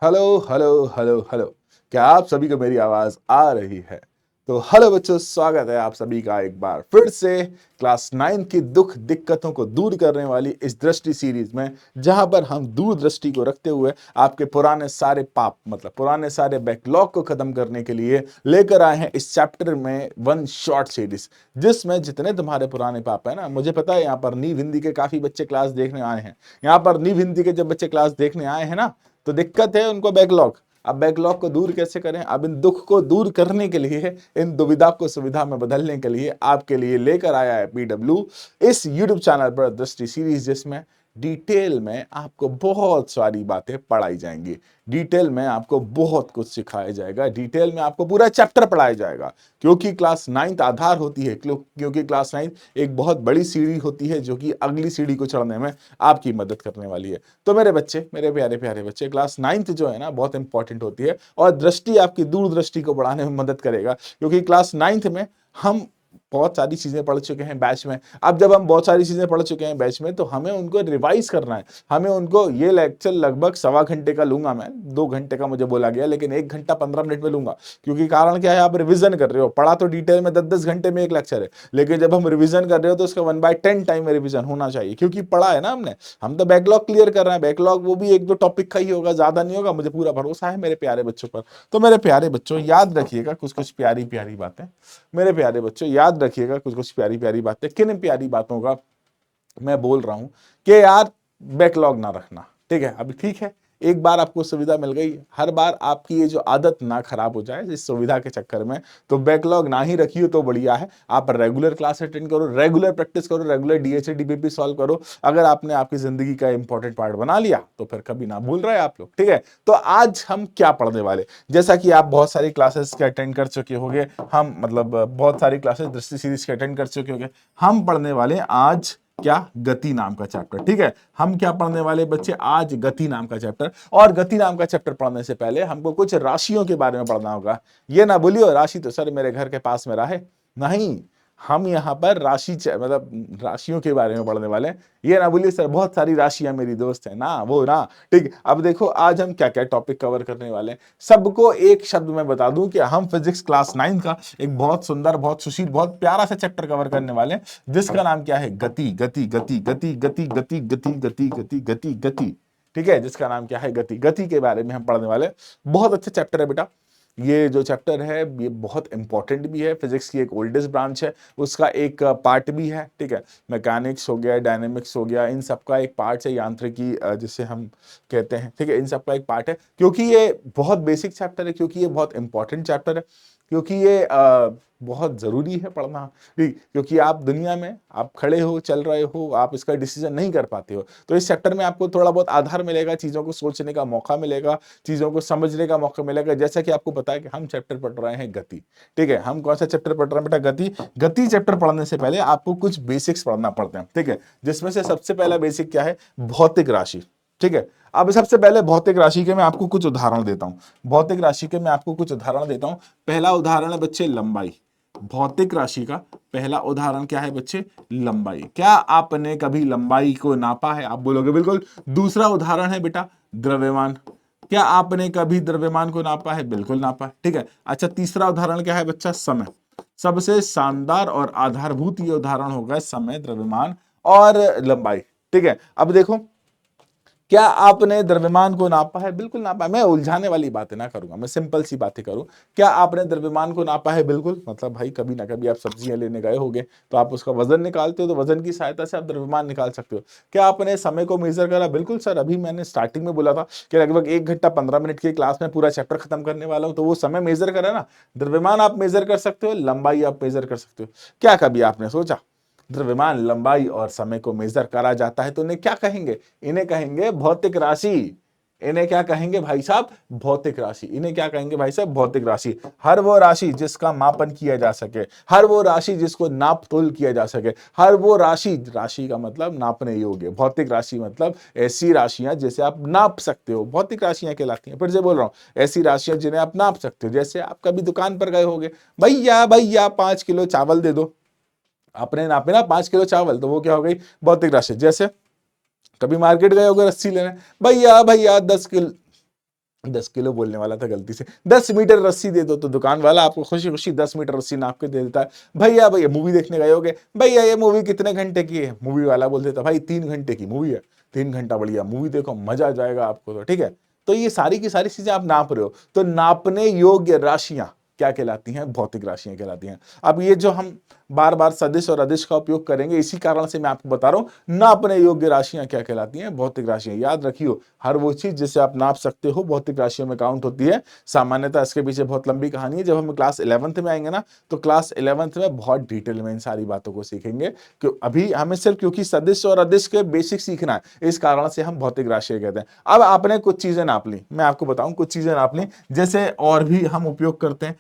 Hello hello hello hello. क्या आप सभी को मेरी आवाज आ रही है? तो हेलो बच्चों, स्वागत है आप सभी का एक बार फिर से क्लास 9 की दुख दिक्कतों को दूर करने वाली इस दृष्टि सीरीज में, जहां पर हम दूरदृष्टि को रखते हुए आपके पुराने सारे पाप मतलब पुराने सारे बैकलॉग को खत्म करने के लिए लेकर आए हैं इस चैप्टर में वन शॉर्ट सीरीज, जिसमें जितने तुम्हारे पुराने पाप है ना, मुझे पता है यहाँ पर नीव हिंदी के काफी बच्चे क्लास देखने आए हैं। यहाँ पर नीव हिंदी के जब बच्चे क्लास देखने आए हैं ना, तो दिक्कत है उनको बैकलॉग। अब बैकलॉग को दूर कैसे करें? अब इन दुख को दूर करने के लिए, इन दुविधा को सुविधा में बदलने के लिए आपके लिए लेकर आया है पीडब्ल्यू इस यूट्यूब चैनल पर दृष्टि सीरीज, जिसमें डिटेल में आपको बहुत सारी बातें पढ़ाई जाएंगी, डिटेल में आपको बहुत कुछ सिखाया जाएगा, डिटेल में आपको पूरा चैप्टर पढ़ाया जाएगा। क्योंकि क्लास 9 आधार होती है, क्योंकि क्लास 9 एक बहुत बड़ी सीढ़ी होती है जो कि अगली सीढ़ी को चढ़ने में आपकी मदद करने वाली है। तो मेरे बच्चे, मेरे प्यारे प्यारे बच्चे, क्लास 9 जो है ना बहुत इंपॉर्टेंट होती है और दृष्टि आपकी दूरदृष्टि को बढ़ाने में मदद करेगा। क्योंकि क्लास 9 में हम बहुत सारी चीजें पढ़ चुके हैं बैच में। अब जब हम बहुत सारी चीजें पढ़ चुके हैं बैच में, तो हमें उनको रिवाइज करना है। हमें उनको, ये लेक्चर लगभग 1.25 घंटे का लूंगा मैं, 2 घंटे का मुझे बोला गया, लेकिन 1 घंटा 15 मिनट में लूंगा। क्योंकि कारण क्या है, आप रिविजन कर रहे हो। पढ़ा तो डिटेल में 10-10 घंटे में एक लेक्चर है, लेकिन जब हम रिविजन कर रहे हो तो उसका 1/10 टाइम में रिविजन होना चाहिए। क्योंकि पढ़ा है ना हमने, हम तो बैकलॉग क्लियर कर रहे हैं। बैकलॉग वो भी 1-2 टॉपिक का ही होगा, ज्यादा नहीं होगा, मुझे पूरा भरोसा है मेरे प्यारे बच्चों पर। तो मेरे प्यारे बच्चों, याद रखिएगा कुछ कुछ प्यारी प्यारी बातें। मेरे प्यारे बच्चों, याद रखिएगा कुछ कुछ प्यारी प्यारी बातें। किन प्यारी बातों का मैं बोल रहा हूं कि यार बैकलॉग ना रखना, ठीक है? अभी ठीक है, एक बार आपको सुविधा मिल गई, हर बार आपकी ये जो आदत ना खराब हो जाए इस सुविधा के चक्कर में, तो बैकलॉग ना ही रखिए तो बढ़िया है। आप रेगुलर क्लास अटेंड करो, रेगुलर प्रैक्टिस करो, रेगुलर डीएचए डीबीपी सॉल्व करो। अगर आपने आपकी जिंदगी का इंपॉर्टेंट पार्ट बना लिया तो फिर कभी ना भूल रहे आप लोग, ठीक है? तो आज हम क्या पढ़ने वाले, जैसा कि आप बहुत सारी क्लासेस के अटेंड कर चुके होंगे, हम मतलब बहुत सारी क्लासेस दृष्टि सीरीज के अटेंड कर चुके होंगे। हम पढ़ने वाले आज क्या, गति नाम का चैप्टर, ठीक है? हम क्या पढ़ने वाले बच्चे आज, गति नाम का चैप्टर। और गति नाम का चैप्टर पढ़ने से पहले हमको कुछ राशियों के बारे में पढ़ना होगा। ये ना बोलियो राशि तो सर मेरे घर के पास में रहा है, नहीं। हम यहाँ पर मतलब राशियों के बारे में पढ़ने वाले हैं। ये ना बोलिए सर बहुत सारी राशियां मेरी दोस्त है ना, वो ना, ठीक। अब देखो आज हम क्या क्या टॉपिक कवर करने वाले हैं, सबको एक शब्द में बता दूं कि हम फिजिक्स क्लास 9 का एक बहुत सुंदर, बहुत सुशील, बहुत प्यारा सा चैप्टर कवर करने वाले हैं, जिसका नाम क्या है, गति गति गति गति गति गति गति गति गति गति गति, ठीक है? जिसका नाम क्या है, गति। गति के बारे में हम पढ़ने वाले हैं। बहुत अच्छा चैप्टर है बेटा। ये जो चैप्टर है ये बहुत इंपॉर्टेंट भी है, फिजिक्स की एक ओल्डेस्ट ब्रांच है, उसका एक पार्ट भी है, ठीक है? मैकेनिक्स हो गया, डायनेमिक्स हो गया, इन सबका एक पार्ट है, यांत्रिकी जिसे हम कहते हैं, ठीक है? इन सबका एक पार्ट है। क्योंकि ये बहुत बेसिक चैप्टर है, क्योंकि ये बहुत इंपॉर्टेंट चैप्टर है, क्योंकि ये बहुत जरूरी है पढ़ना, ठीक? क्योंकि आप दुनिया में आप खड़े हो, चल रहे हो, आप इसका डिसीजन नहीं कर पाते हो, तो इस चैप्टर में आपको थोड़ा बहुत आधार मिलेगा, चीजों को सोचने का मौका मिलेगा, चीजों को समझने का मौका मिलेगा। जैसा कि आपको पता है कि हम चैप्टर पढ़ रहे हैं गति, ठीक है? हम कौन सा चैप्टर पढ़ रहे हैं बेटा, गति। गति चैप्टर पढ़ने से पहले आपको कुछ बेसिक्स पढ़ना पड़ते हैं, ठीक है? जिसमें से सबसे पहला बेसिक क्या है, भौतिक राशि, ठीक है? अब सबसे पहले भौतिक राशि के मैं आपको कुछ उदाहरण देता हूं, भौतिक राशि के मैं आपको कुछ उदाहरण देता हूं। पहला उदाहरण है बच्चे लंबाई। भौतिक राशि का पहला उदाहरण क्या है बच्चे, लंबाई। क्या आपने कभी लंबाई को नापा है? आप बोलोगे बिल्कुल। दूसरा उदाहरण है बेटा द्रव्यमान। क्या आपने कभी द्रव्यमान को नापा है? बिल्कुल नापा है, ठीक है? अच्छा, तीसरा उदाहरण क्या है बच्चा, समय। सबसे शानदार और आधारभूत ये उदाहरण होगा समय, द्रव्यमान और लंबाई, ठीक है? अब देखो, क्या आपने द्रव्यमान को नापा है? बिल्कुल नापा है। मैं उलझाने वाली बातें ना करूंगा, मैं सिंपल सी बातें करूं। क्या आपने द्रव्यमान को नापा है? बिल्कुल। मतलब भाई कभी ना कभी आप सब्जियां लेने गए होंगे, तो आप उसका वजन निकालते हो, तो वजन की सहायता से आप द्रव्यमान निकाल सकते हो। क्या आपने समय को मेजर करा? बिल्कुल सर, अभी मैंने स्टार्टिंग में बोला था कि लगभग 1 घंटा 15 मिनट की क्लास में पूरा चैप्टर खत्म करने वाला हूं, तो वो समय मेजर करा ना। द्रव्यमान आप मेजर कर सकते हो, लंबाई आप मेजर कर सकते हो। क्या कभी आपने सोचा द्रव्यमान, लंबाई और समय को मेजर करा जाता है तो इन्हें क्या कहेंगे? इन्हें कहेंगे भौतिक राशि। इन्हें क्या कहेंगे भाई साहब? भौतिक राशि। इन्हें क्या कहेंगे भाई साहब? भौतिक राशि। हर वो राशि जिसका मापन किया जा सके, हर वो राशि जिसको नाप तोल किया जा सके, हर वो राशि, राशि का मतलब नापने योग्य, भौतिक राशि मतलब ऐसी राशियां जिसे आप नाप सकते हो, भौतिक राशियां कहलाती हैं। फिर से बोल रहा हूं, ऐसी राशियां जिन्हें आप नाप सकते हो। जैसे आप कभी दुकान पर गए होगे, भैया भैया 5 किलो चावल दे दो, आपने नापे ना 5 किलो चावल, तो वो क्या हो गई? भौतिक राशि। जैसे कभी मार्केट गए होगे रस्सी लेने, भैया भैया 10 किलो, 10 किलो बोलने वाला था गलती से। 10 मीटर रस्सी दे दो तो दुकान वाला आपको खुशी खुशी 10 मीटर रस्सी नाप के दे देता है। भैया भैया मूवी देखने गए होगे, भैया ये मूवी कितने घंटे की है? मूवी वाला बोल देता भाई 3 घंटे की मूवी है, 3 घंटा बढ़िया मूवी देखो, मजा आ जाएगा आपको। तो ठीक है, तो ये सारी की सारी चीजें आप नाप रहे हो, तो नापने योग्य राशियां क्या कहलाती हैं? भौतिक राशियां कहलाती हैं। अब ये जो हम बार बार सदिश और अदिश का उपयोग करेंगे, इसी कारण से मैं आपको बता रहा हूं नापने योग्य राशियां क्या कहलाती हैं? भौतिक राशियां। याद रखियो, हर वो चीज जिसे आप नाप सकते हो भौतिक राशियों में काउंट होती है। सामान्यतः इसके पीछे बहुत लंबी कहानी है, जब हम क्लास 11th में आएंगे ना, तो क्लास 11th में बहुत डिटेल में इन सारी बातों को सीखेंगे। क्यों अभी हमें सिर्फ क्योंकि सदिश और अदिश के बेसिक सीखना है, इस कारण से हम भौतिक राशियां कहते हैं। अब आपने कुछ चीजें नाप ली, मैं आपको बताऊं कुछ चीजें नाप ली, जैसे और भी हम उपयोग करते हैं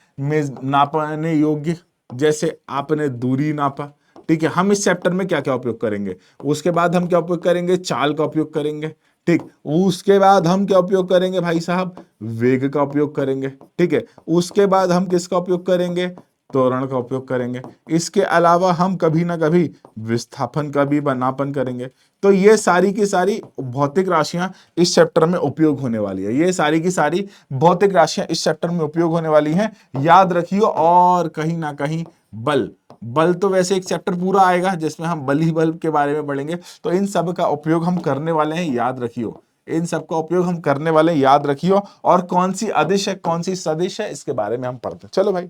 नापने योग्य, जैसे आपने दूरी नापा। ठीक है, हम इस चैप्टर में क्या क्या उपयोग करेंगे, उसके बाद हम क्या उपयोग करेंगे? चाल का उपयोग करेंगे। ठीक, उसके बाद हम क्या उपयोग करेंगे भाई साहब? वेग का उपयोग करेंगे। ठीक है, उसके बाद हम किसका उपयोग करेंगे? त्वरण का उपयोग करेंगे। इसके अलावा हम कभी ना कभी विस्थापन का भी नापन करेंगे। तो ये सारी की सारी भौतिक राशियां इस चैप्टर में उपयोग होने वाली है। ये सारी की सारी भौतिक राशियां इस चैप्टर में उपयोग होने वाली हैं, याद रखियो। और कहीं ना कहीं बल, बल तो वैसे एक चैप्टर पूरा आएगा जिसमें हम बल ही बल के बारे में पढ़ेंगे, तो इन सब का उपयोग हम करने वाले हैं, याद रखियो। इन सब का उपयोग हम करने वाले हैं, याद रखियो। और कौन सी अदिश है कौन सी सदिश है, इसके बारे में हम पढ़ते हैं। चलो भाई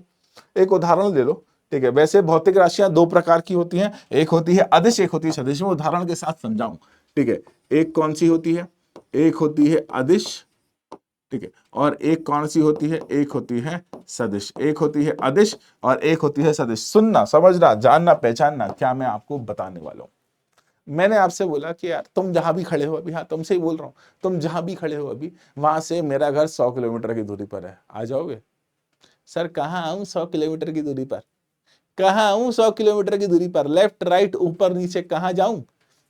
एक उदाहरण ले लो। ठीक है, वैसे भौतिक राशियां दो प्रकार की होती हैं, एक होती है अदिश, एक होती है सदिश। मैं उदाहरण के साथ समझाऊं। ठीक है, एक कौन सी होती है? एक होती है अदिश। ठीक है, और एक कौन सी होती है? एक होती है सदिश। एक होती है अदिश और एक होती है सदिश। सुनना, समझना, जानना, पहचानना क्या मैं आपको बताने वाला हूं। मैंने आपसे बोला कि यार तुम जहां भी खड़े हो अभी, हाँ तुमसे ही बोल रहा हूं, तुम जहां भी खड़े हो अभी, वहां से मेरा घर 100 किलोमीटर की दूरी पर है, आ जाओगे? सर कहाँ आऊं 100 किलोमीटर की दूरी पर? कहाँ आऊं 100 किलोमीटर की दूरी पर? लेफ्ट राइट ऊपर नीचे कहाँ जाऊं?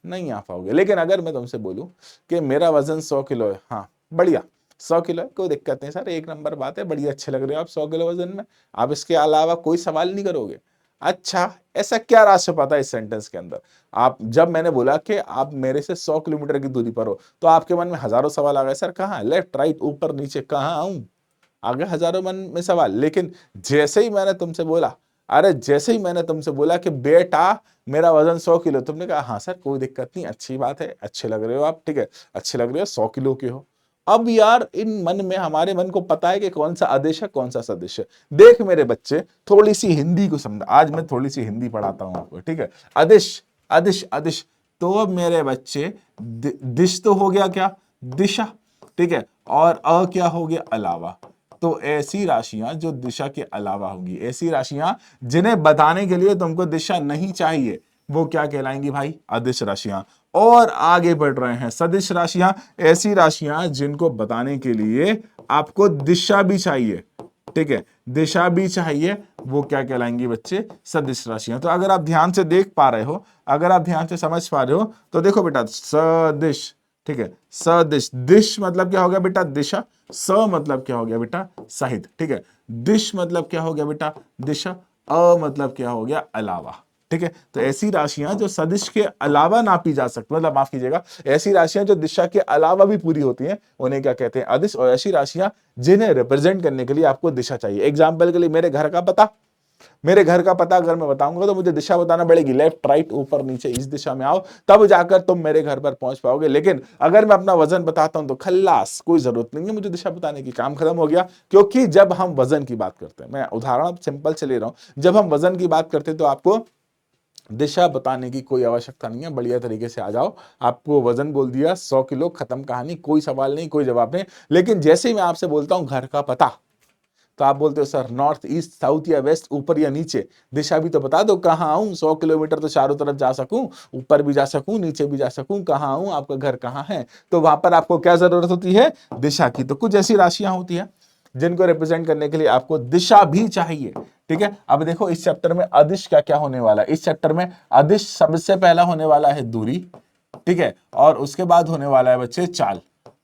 नहीं आ पाओगे। लेकिन अगर मैं तुमसे बोलूं कि मेरा वजन 100 किलो है, हाँ बढ़िया 100 किलो है, कोई दिक्कत नहीं सर, एक नंबर बात है, बढ़िया अच्छे लग रहे हो आप 100 किलो वजन में, आप इसके अलावा कोई सवाल नहीं करोगे। अच्छा, ऐसा क्या राज छुपा था इस सेंटेंस के अंदर? आप जब मैंने बोला कि आप मेरे से 100 किलोमीटर की दूरी पर हो, तो आपके मन में हजारों सवाल आ गए, सर कहाँ, लेफ्ट राइट ऊपर नीचे कहाँ आऊं? आ गए हजारों मन में सवाल। लेकिन जैसे ही मैंने तुमसे बोला, अरे जैसे ही मैंने तुमसे बोला कि बेटा मेरा वजन 100 किलो, तुमने कहा हाँ सर कोई दिक्कत नहीं, अच्छी बात है, अच्छे लग रहे हो आप, ठीक है अच्छे लग रहे हो, 100 किलो के हो। अब यार इन मन में, हमारे मन को पता है कि कौन सा आदेश है कौन सा सदिश है। देख मेरे बच्चे, थोड़ी सी हिंदी को समझ, आज मैं थोड़ी सी हिंदी पढ़ाता हूं आपको। ठीक है, अदिश अदिश अदिश, तो अब मेरे बच्चे दिश तो हो गया क्या? दिशा। ठीक है, और अ क्या हो गया? अलावा। तो ऐसी राशियां जो दिशा के अलावा होंगी, ऐसी राशियां जिन्हें बताने के लिए तुमको दिशा नहीं चाहिए, वो क्या कहलाएंगी भाई? अदिश राशियां। और आगे बढ़ रहे हैं, सदिश राशियां, ऐसी राशियां जिनको बताने के लिए आपको दिशा भी चाहिए। ठीक है, दिशा भी चाहिए, वो क्या कहलाएंगी बच्चे? सदिश राशियां। तो अगर आप ध्यान से देख पा रहे हो, अगर आप ध्यान से समझ पा रहे हो, तो देखो बेटा सदिश। ठीक है, सदिश, दिश मतलब क्या हो गया बेटा? दिशा। स मतलब क्या हो गया बेटा? सहित। ठीक है, दिश मतलब क्या हो गया बेटा? दिशा। अ मतलब क्या हो गया? अलावा। ठीक है, तो ऐसी राशियां जो सदिश के अलावा नापी जा सकती, मतलब माफ कीजिएगा, ऐसी राशियां जो दिशा के अलावा भी पूरी होती हैं, उन्हें क्या कहते हैं? अदिश। और ऐसी राशियां जिन्हें रिप्रेजेंट करने के लिए आपको दिशा चाहिए। एग्जाम्पल के लिए मेरे घर का पता, मेरे घर का पता अगर मैं बताऊंगा तो मुझे दिशा बताना पड़ेगी, लेफ्ट राइट ऊपर नीचे इस दिशा में आओ, तब जाकर तुम मेरे घर पर पहुंच पाओगे। लेकिन अगर मैं अपना वजन बताता हूं तो खल्लास, कोई जरूरत नहीं है मुझे दिशा बताने की, काम खत्म हो गया। क्योंकि जब हम वजन की बात करते हैं, मैं उदाहरण सिंपल से ले रहा हूं, जब हम वजन की बात करते हैं तो आपको दिशा बताने की कोई आवश्यकता नहीं है, बढ़िया तरीके से आ जाओ। आपको वजन बोल दिया 100 किलो, खत्म कहानी, कोई सवाल नहीं, कोई जवाब नहीं। लेकिन जैसे ही मैं आपसे बोलता हूं घर का पता, तो आप बोलते हो सर नॉर्थ ईस्ट साउथ या वेस्ट, ऊपर या नीचे, दिशा भी तो बता दो, कहाँ आऊं? 100 किलोमीटर तो चारों तरफ जा सकूं, ऊपर भी जा सकूं नीचे भी जा सकूं, कहाँ आऊं? आपका घर कहाँ है? तो वहां पर आपको क्या जरूरत होती है? दिशा की। तो कुछ ऐसी राशियां होती हैं जिनको रिप्रेजेंट करने के लिए आपको दिशा भी चाहिए। ठीक है, अब देखो इस चैप्टर में अदिश क्या क्या होने वाला है। इस चैप्टर में अदिश सबसे पहला होने वाला है दूरी। ठीक है, और उसके बाद होने वाला है बच्चे चाल।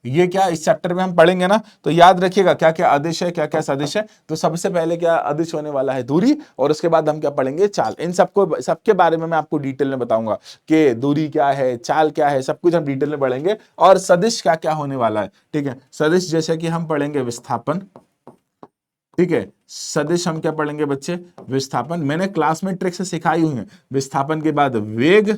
ये क्या इस चैप्टर में हम पढ़ेंगे ना, तो याद रखिएगा क्या क्या अदिश है, क्या क्या सदिश है। तो सबसे पहले क्या अदिश होने वाला है, दूरी, और उसके बाद हम क्या पढ़ेंगे, चाल। इन सबको सबके बारे में मैं आपको डिटेल में बताऊंगा कि दूरी क्या है, चाल क्या है, सब कुछ हम डिटेल में पढ़ेंगे। और सदिश क्या क्या होने वाला है, ठीक है। सदिश जैसे कि हम पढ़ेंगे विस्थापन, ठीक है। सदिश हम क्या पढ़ेंगे बच्चे, विस्थापन। मैंने क्लास में ट्रिक से सिखाई हुई है। विस्थापन के बाद वेग,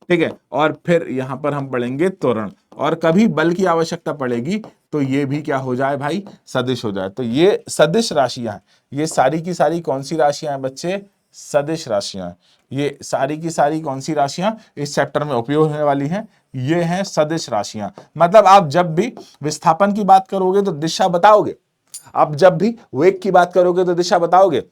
ठीक है, और फिर यहां पर हम पढ़ेंगे त्वरण। और कभी बल की आवश्यकता पड़ेगी तो ये भी क्या हो जाए भाई, सदिश हो जाए। तो ये सदिश राशियां हैं। ये सारी की सारी कौन सी राशियां हैं बच्चे, सदिश राशियां। ये सारी की सारी कौन सी राशियां इस चैप्टर में उपयोग होने वाली हैं, ये हैं सदिश राशियां। मतलब आप जब भी विस्थापन की बात करोगे तो दिशा बताओगे, आप जब भी वेग की बात करोगे तो दिशा बताओगे,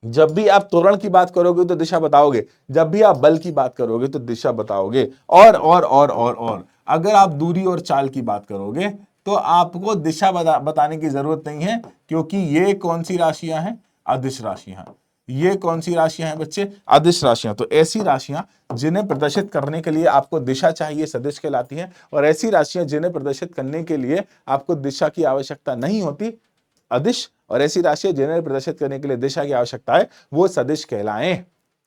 जब भी आप त्वरण की बात करोगे तो दिशा बताओगे, जब भी आप बल की बात करोगे तो दिशा बताओगे। और अगर आप दूरी और चाल की बात करोगे तो आपको दिशा बताने की जरूरत नहीं है, क्योंकि ये कौन सी राशियां हैं, अदिश राशियां। ये कौन सी राशियां हैं बच्चे, अदिश राशियां। तो ऐसी राशियां जिन्हें प्रदर्शित करने के लिए आपको दिशा चाहिए, सदिश कहलाती हैं। और ऐसी राशियां जिन्हें प्रदर्शित करने के लिए आपको दिशा की आवश्यकता नहीं होती, अदिश। और ऐसी राशियां जिन्हें प्रदर्शित करने के लिए दिशा की आवश्यकता है, वो सदिश कहलाएं।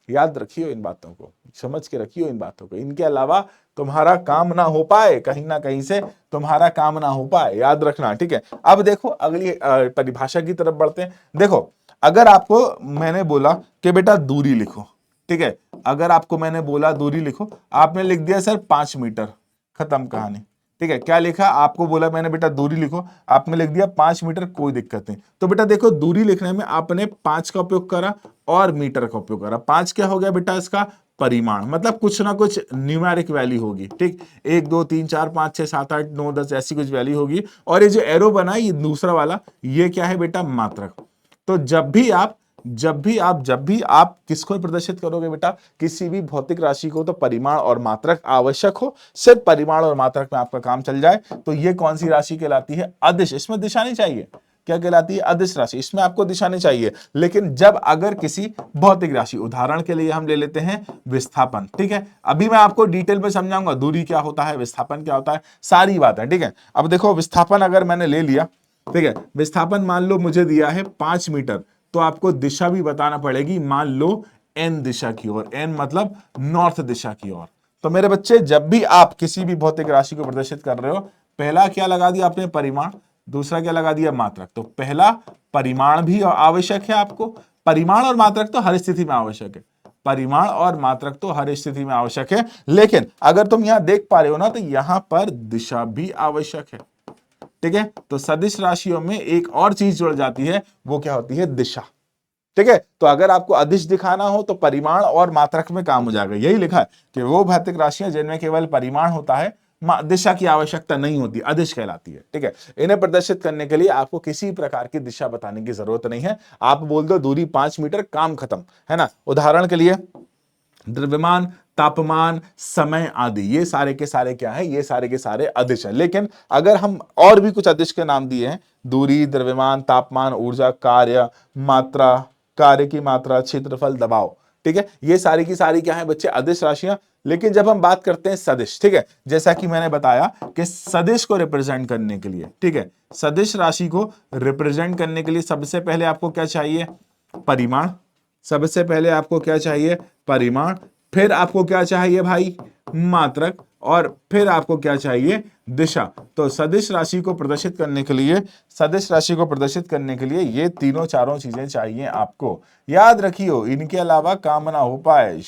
याद रखियो इन बातों को, समझ के रखियो इन बातों को। इनके अलावा तुम्हारा काम ना हो पाए, कहीं ना कहीं से तुम्हारा काम ना हो पाए, याद रखना, ठीक है। अब देखो अगली परिभाषा की तरफ बढ़ते हैं। देखो, अगर आपको मैंने बोला कि बेटा दूरी लिखो, ठीक है, अगर आपको मैंने बोला दूरी लिखो, आपने लिख दिया सर 5 मीटर, खत्म कहानी, ठीक है। क्या लिखा, आपको बोला मैंने बेटा दूरी लिखो, आपने लिख दिया 5 मीटर, कोई दिक्कत नहीं। तो बेटा देखो, दूरी लिखने में आपने 5 का उपयोग करा और मीटर का उपयोग करा। 5 क्या हो गया बेटा, इसका परिमाण, मतलब कुछ ना कुछ न्यूमेरिक वैल्यू होगी, ठीक। 1 2 3 4 5 6 7 8 9 10 ऐसी कुछ वैल्यू होगी। और ये जो एरो बना है, ये दूसरा वाला, ये क्या है बेटा, मात्रक। तो जब भी आप किसको प्रदर्शित करोगे बेटा, किसी भी भौतिक राशि को, तो परिमाण और मात्रक आवश्यक हो। सिर्फ परिमाण और मात्रक में आपका काम चल जाए तो ये कौन सी राशि कहलाती है, अदिश। इसमें दिशा नहीं चाहिए, क्या कहलाती है, अदिश राशि। इसमें आपको दिशा नहीं चाहिए। लेकिन जब अगर किसी भौतिक राशि, उदाहरण के लिए हम ले लेते हैं विस्थापन, ठीक है। अभी मैं आपको डिटेल में समझाऊंगा दूरी क्या होता है, विस्थापन क्या होता है, सारी बात है, ठीक है। अब देखो, विस्थापन अगर मैंने ले लिया, ठीक है, विस्थापन मान लो मुझे दिया है 5 मीटर, तो आपको दिशा भी बताना पड़ेगी। मान लो एन दिशा की ओर, एन मतलब नॉर्थ दिशा की ओर। तो मेरे बच्चे, जब भी आप किसी भी भौतिक राशि को प्रदर्शित कर रहे हो, पहला क्या लगा दिया आपने, परिमाण, दूसरा क्या लगा दिया, मात्रक। तो पहला परिमाण भी आवश्यक है आपको, परिमाण और मात्रक तो हर स्थिति में आवश्यक है, परिमाण और मात्रक तो हर स्थिति में आवश्यक है। लेकिन अगर तुम यहां देख पा रहे हो ना, तो यहां पर दिशा भी आवश्यक है, ठीक है। तो सदिश राशियों में एक और चीज जुड़ जाती है, वो क्या होती है, दिशा, ठीक है। तो अगर आपको अदिश दिखाना हो तो परिमाण और मात्रक में काम हो जाएगा। यही लिखा है कि वो भौतिक राशियां जिनमें केवल परिमाण होता है, दिशा की आवश्यकता नहीं होती, अदिश कहलाती है, ठीक है। इन्हें प्रदर्शित करने के लिए आपको किसी प्रकार की दिशा बताने की जरूरत नहीं है। आप बोल दो दूरी 5 मीटर, काम खत्म, है ना। उदाहरण के लिए द्रव्यमान, तापमान, समय आदि, ये सारे के सारे क्या है, ये सारे के सारे अदिश है। लेकिन अगर हम और भी कुछ अदिश के नाम दिए हैं, दूरी, द्रव्यमान, तापमान, ऊर्जा, कार्य, मात्रा, कार्य की मात्रा, क्षेत्रफल, दबाव, ठीक है, ये सारी की सारी क्या है बच्चे, अदिश राशियां। लेकिन जब हम बात करते हैं सदिश, ठीक है, जैसा कि मैंने बताया कि सदिश को रिप्रेजेंट करने के लिए, ठीक है, सदिश राशि को रिप्रेजेंट करने के लिए सबसे पहले आपको क्या चाहिए, परिमाण। सबसे पहले आपको क्या चाहिए, परिमाण। फिर आपको क्या चाहिए भाई, मात्रक। और फिर आपको क्या चाहिए, दिशा। तो सदिश राशि को प्रदर्शित करने के लिए, सदिश राशि को प्रदर्शित करने के लिए ये तीनों चारों चीजें चाहिए आपको। याद रखियो, इनके अलावा काम ना हो पाए,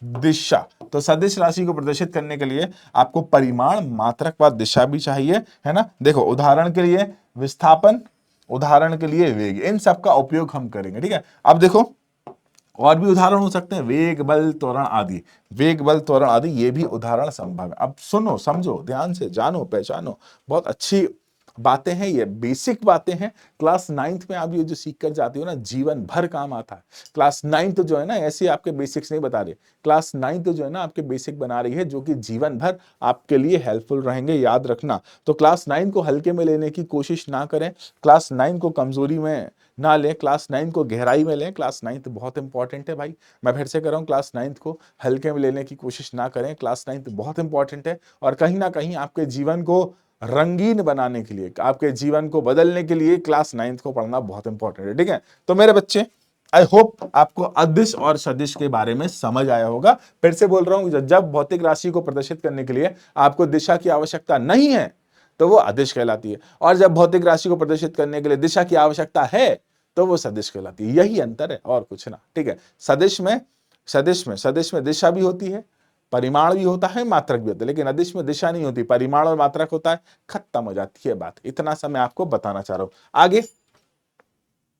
दिशा। तो सदिश राशि को प्रदर्शित करने के लिए आपको परिमाण, मात्रक व दिशा भी चाहिए, है ना। देखो, उदाहरण के लिए विस्थापन, उदाहरण के लिए वेग, इन सब का उपयोग हम करेंगे, ठीक है। अब देखो, और भी उदाहरण हो सकते हैं, वेग, बल, त्वरण आदि। वेग, बल, त्वरण आदि, ये भी उदाहरण संभव है। अब सुनो, समझो, ध्यान से जानो, पहचानो, बहुत अच्छी बातें हैं, ये बेसिक बातें हैं। क्लास 9th में आप ये जो सीख कर जाती हो ना, जीवन भर काम आता है। क्लास 9th जो है ना, ऐसे आपके बेसिक्स नहीं बता रही, क्लास 9th जो है ना आपके बेसिक बना रही है, जो कि जीवन भर आपके लिए हेल्पफुल रहेंगे, याद रखना। तो क्लास 9 को हल्के में लेने की कोशिश ना करें, क्लास 9 को कमजोरी में ना लें, क्लास 9 को गहराई में लें। क्लास 9 बहुत इंपॉर्टेंट है भाई, मैं फिर से कर रहा हूँ, क्लास 9 को हल्के में लेने की कोशिश ना करें, क्लास 9 बहुत इंपॉर्टेंट है। और कहीं ना कहीं आपके जीवन को रंगीन बनाने के लिए, आपके जीवन को बदलने के लिए क्लास 9th को पढ़ना बहुत इंपॉर्टेंट है। ठीक है, तो मेरे बच्चे आई होप आपको अदिश और सदिश के बारे में समझ आया होगा। फिर से बोल रहा हूं, जब भौतिक राशि को प्रदर्शित करने के लिए आपको दिशा की आवश्यकता नहीं है तो वो अदिश कहलाती है, और जब भौतिक राशि को प्रदर्शित करने के लिए दिशा की आवश्यकता है तो वो सदिश कहलाती है। यही अंतर है और कुछ ना। ठीक है, सदिश में दिशा भी होती है, परिमाण भी होता है, मात्रक भी होता है, लेकिन अदिश में दिशा नहीं होती, परिमाण और मात्रक होता है। खत्म हो जाती है बात। इतना सा मैं आपको बताना चाह रहा हूं। आगे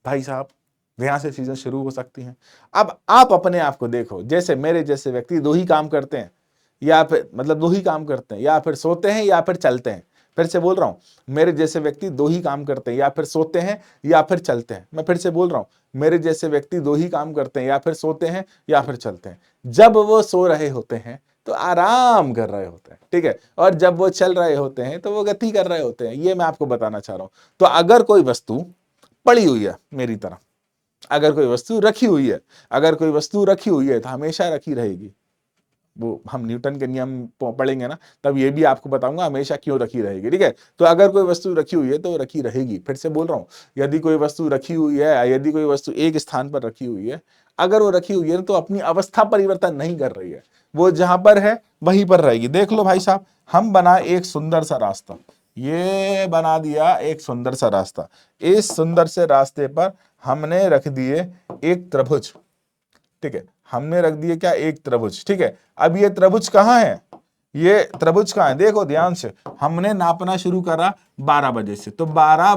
भाई साहब यहां से चीजें शुरू हो सकती हैं। अब आप अपने आप को देखो, जैसे मेरे जैसे व्यक्ति दो ही काम करते हैं, या फिर मतलब दो ही काम करते हैं, या फिर सोते हैं या फिर चलते हैं। फिर से बोल रहा हूं, मेरे जैसे व्यक्ति दो ही काम करते हैं, या फिर सोते हैं या फिर चलते हैं। मैं फिर से बोल रहा हूं, मेरे जैसे व्यक्ति दो ही काम करते हैं, या फिर सोते हैं या फिर चलते हैं। जब वो सो रहे होते हैं तो आराम कर रहे होते हैं, ठीक है, और जब वो चल रहे होते हैं तो वो गति कर रहे होते हैं। ये मैं आपको बताना चाह रहा हूं। तो अगर कोई वस्तु पड़ी हुई है मेरी तरह, अगर कोई वस्तु रखी हुई है, अगर कोई वस्तु रखी हुई है तो हमेशा रखी रहेगी। वो हम न्यूटन के नियम पढ़ेंगे ना, तब ये भी आपको बताऊंगा हमेशा क्यों रखी रहेगी। ठीक है, तो अगर कोई वस्तु रखी हुई है तो रखी रहेगी। फिर से बोल रहा हूं, यदि कोई वस्तु रखी हुई है, यदि कोई वस्तु एक स्थान पर रखी हुई है, अगर वो रखी हुई है तो अपनी अवस्था परिवर्तन नहीं कर रही है, वो जहां पर है वहीं पर रहेगी। देख लो भाई साहब, हम बना एक सुंदर सा रास्ता, ये बना दिया एक सुंदर सा रास्ता। इस सुंदर से रास्ते पर हमने रख दिए एक त्रिभुज। ठीक है, हमने रख दिए क्या, एक त्रिभुज। ठीक है, अब ये त्रिभुज कहाँ है, ये त्रिभुज कहाँ है, देखो ध्यान से। हमने नापना शुरू करा 12 बजे से, तो 12